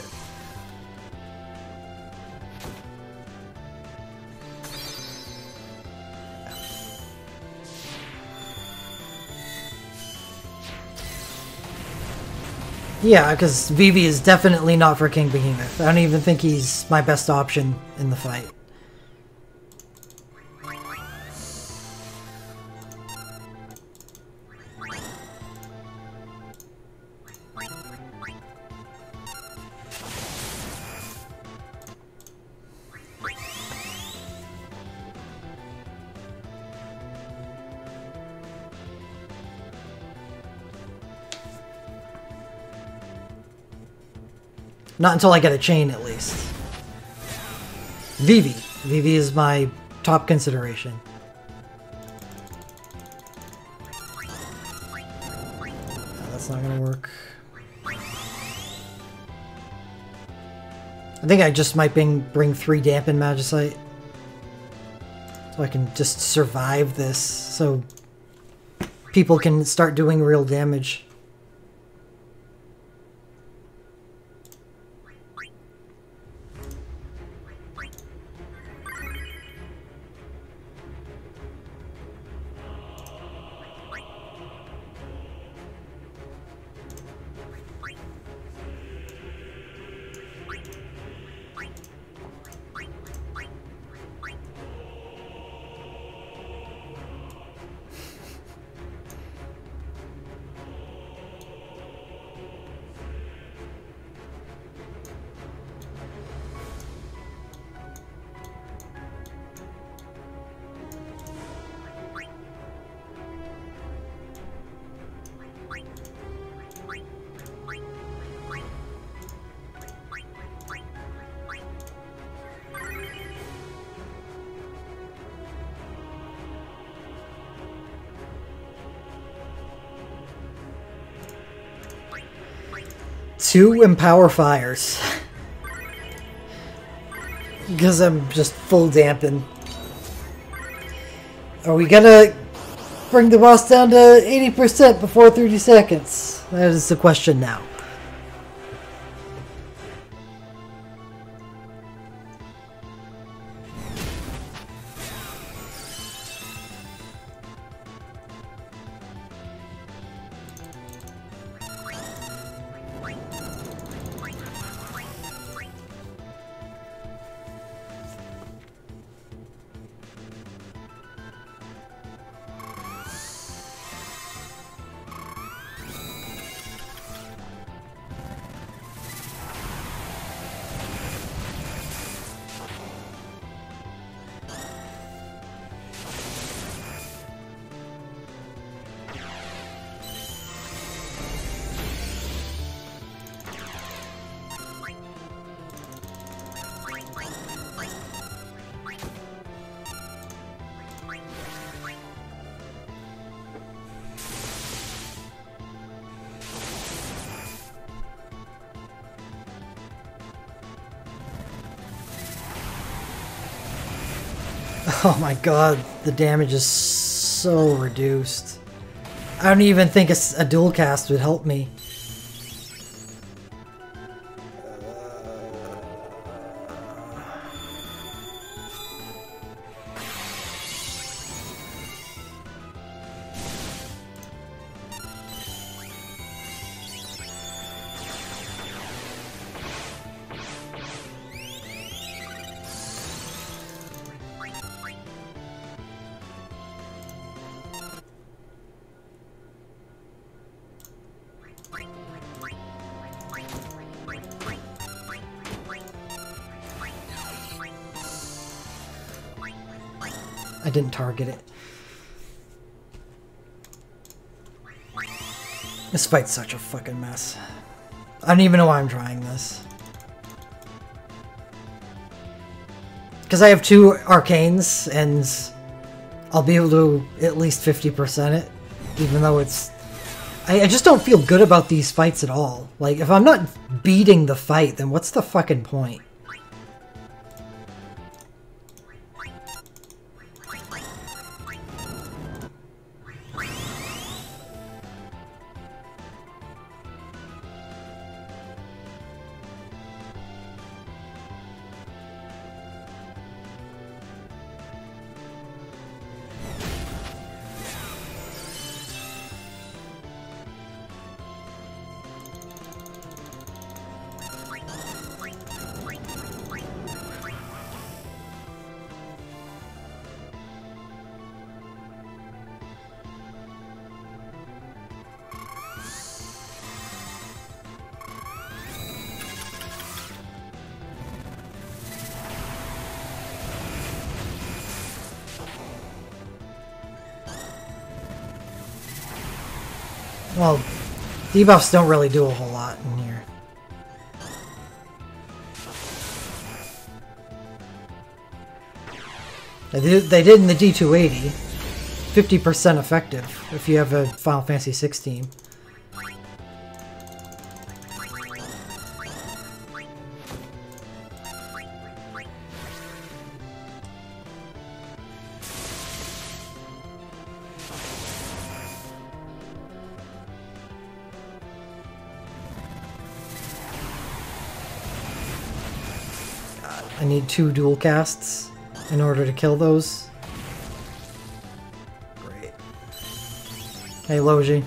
Yeah, because Vivi is definitely not for King Behemoth. I don't even think he's my best option in the fight. Not until I get a chain, at least. Vivi. Vivi is my top consideration. No, that's not gonna work. I think I just might bring 3 Dampen Magicite. So I can just survive this, so people can start doing real damage. Two Empower Fires. Because I'm just full dampen. Are we gonna bring the boss down to 80% before 30 seconds? That is the question now. Oh my god, the damage is so reduced. I don't even think a dual cast would help me. I didn't target it. This fight's such a fucking mess. I don't even know why I'm trying this. Because I have 2 arcanes, and I'll be able to at least 50% it, even though it's... I just don't feel good about these fights at all. Like, if I'm not beating the fight, then what's the fucking point? Well, debuffs don't really do a whole lot in here. They did in the D280. 50% effective if you have a Final Fantasy 16. I need 2 dual casts in order to kill those. Great. Hey, Logi.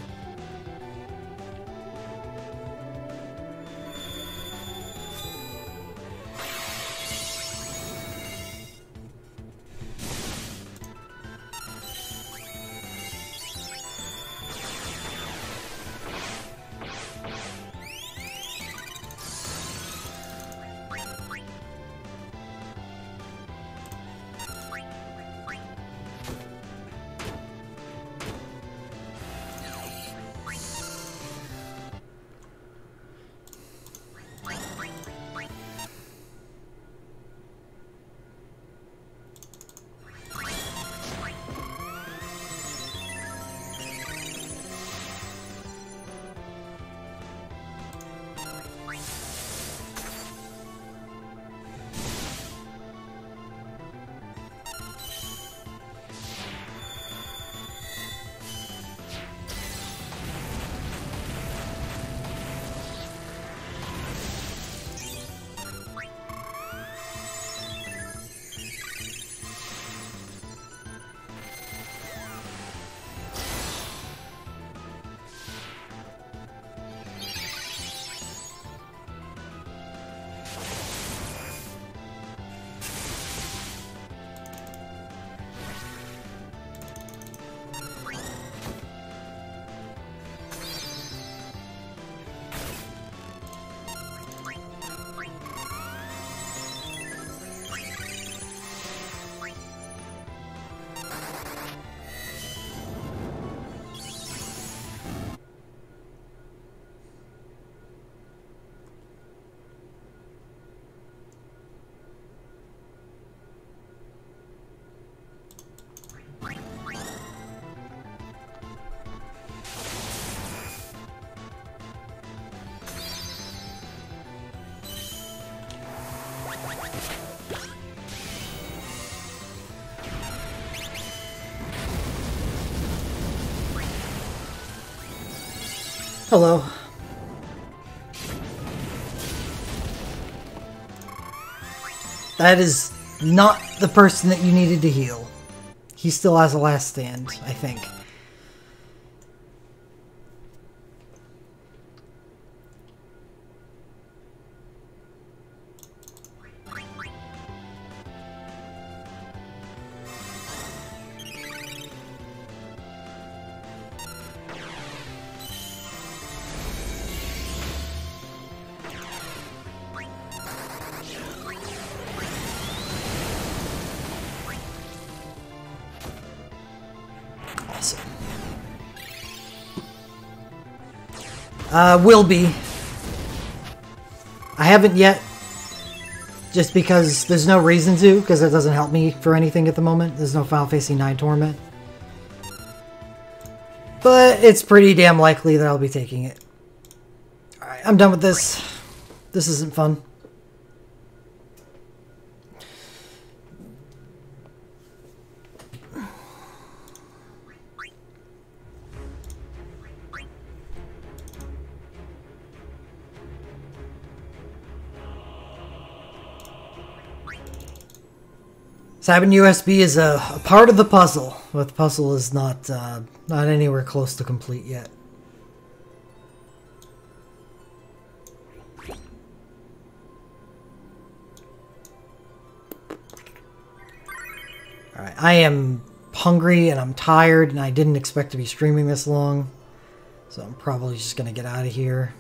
Hello. That is not the person that you needed to heal. He still has a last stand, I think. Will be. I haven't yet, just because there's no reason to, because it doesn't help me for anything at the moment. There's no Final Fantasy 9 tournament. But it's pretty damn likely that I'll be taking it. Alright, I'm done with this. This isn't fun. Sabin USB is a part of the puzzle, but the puzzle is not anywhere close to complete yet. Alright, I am hungry and I'm tired and I didn't expect to be streaming this long, so I'm probably just gonna get out of here.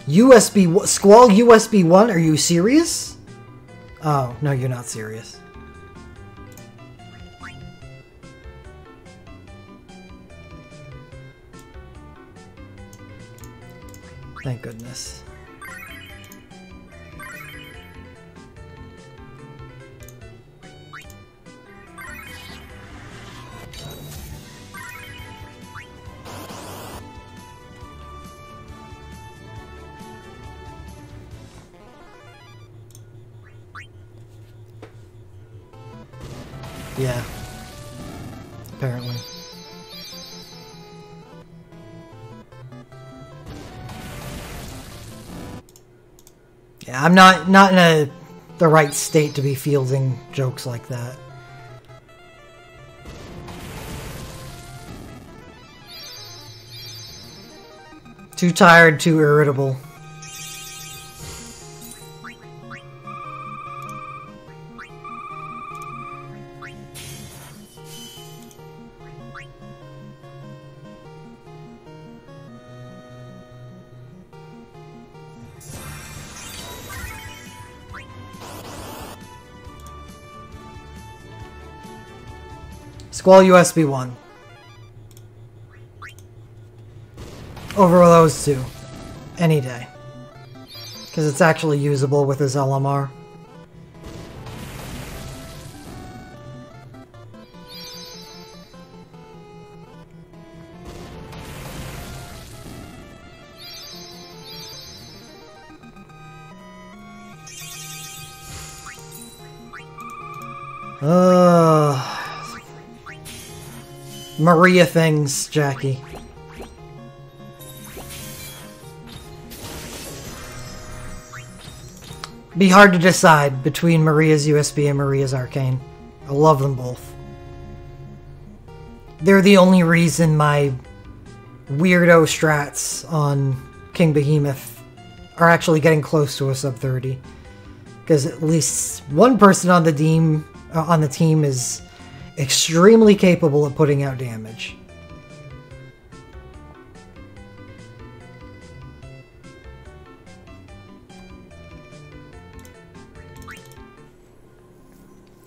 Squall USB 1? Are you serious? Oh, no, you're not serious. Thank goodness. Yeah. Apparently. Yeah, I'm not in the right state to be fielding jokes like that. Too tired, too irritable. Squall USB 1. Over those two. Any day. Because it's actually usable with his LMR. Maria things, Jackie. Be hard to decide between Maria's USB and Maria's Arcane. I love them both. They're the only reason my weirdo strats on King Behemoth are actually getting close to a sub 30. Because at least one person on the team is extremely capable of putting out damage.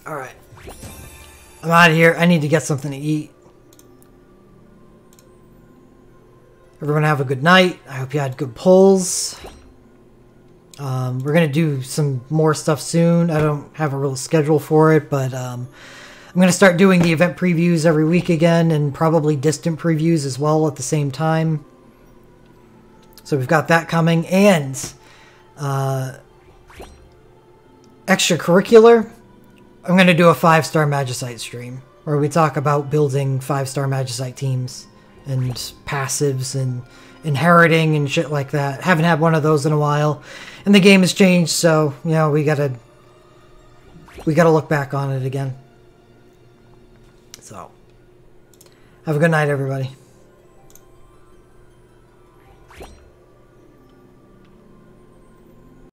Alright. I'm out of here. I need to get something to eat. Everyone have a good night. I hope you had good pulls. We're going to do some more stuff soon. I don't have a real schedule for it, but I'm going to start doing the event previews every week again, and probably distant previews as well at the same time. So we've got that coming, and extracurricular, I'm going to do a 5-star Magicite stream, where we talk about building 5-star Magicite teams, and passives, and inheriting, and shit like that. Haven't had one of those in a while, and the game has changed, so, you know, we gotta look back on it again. So, have a good night, everybody.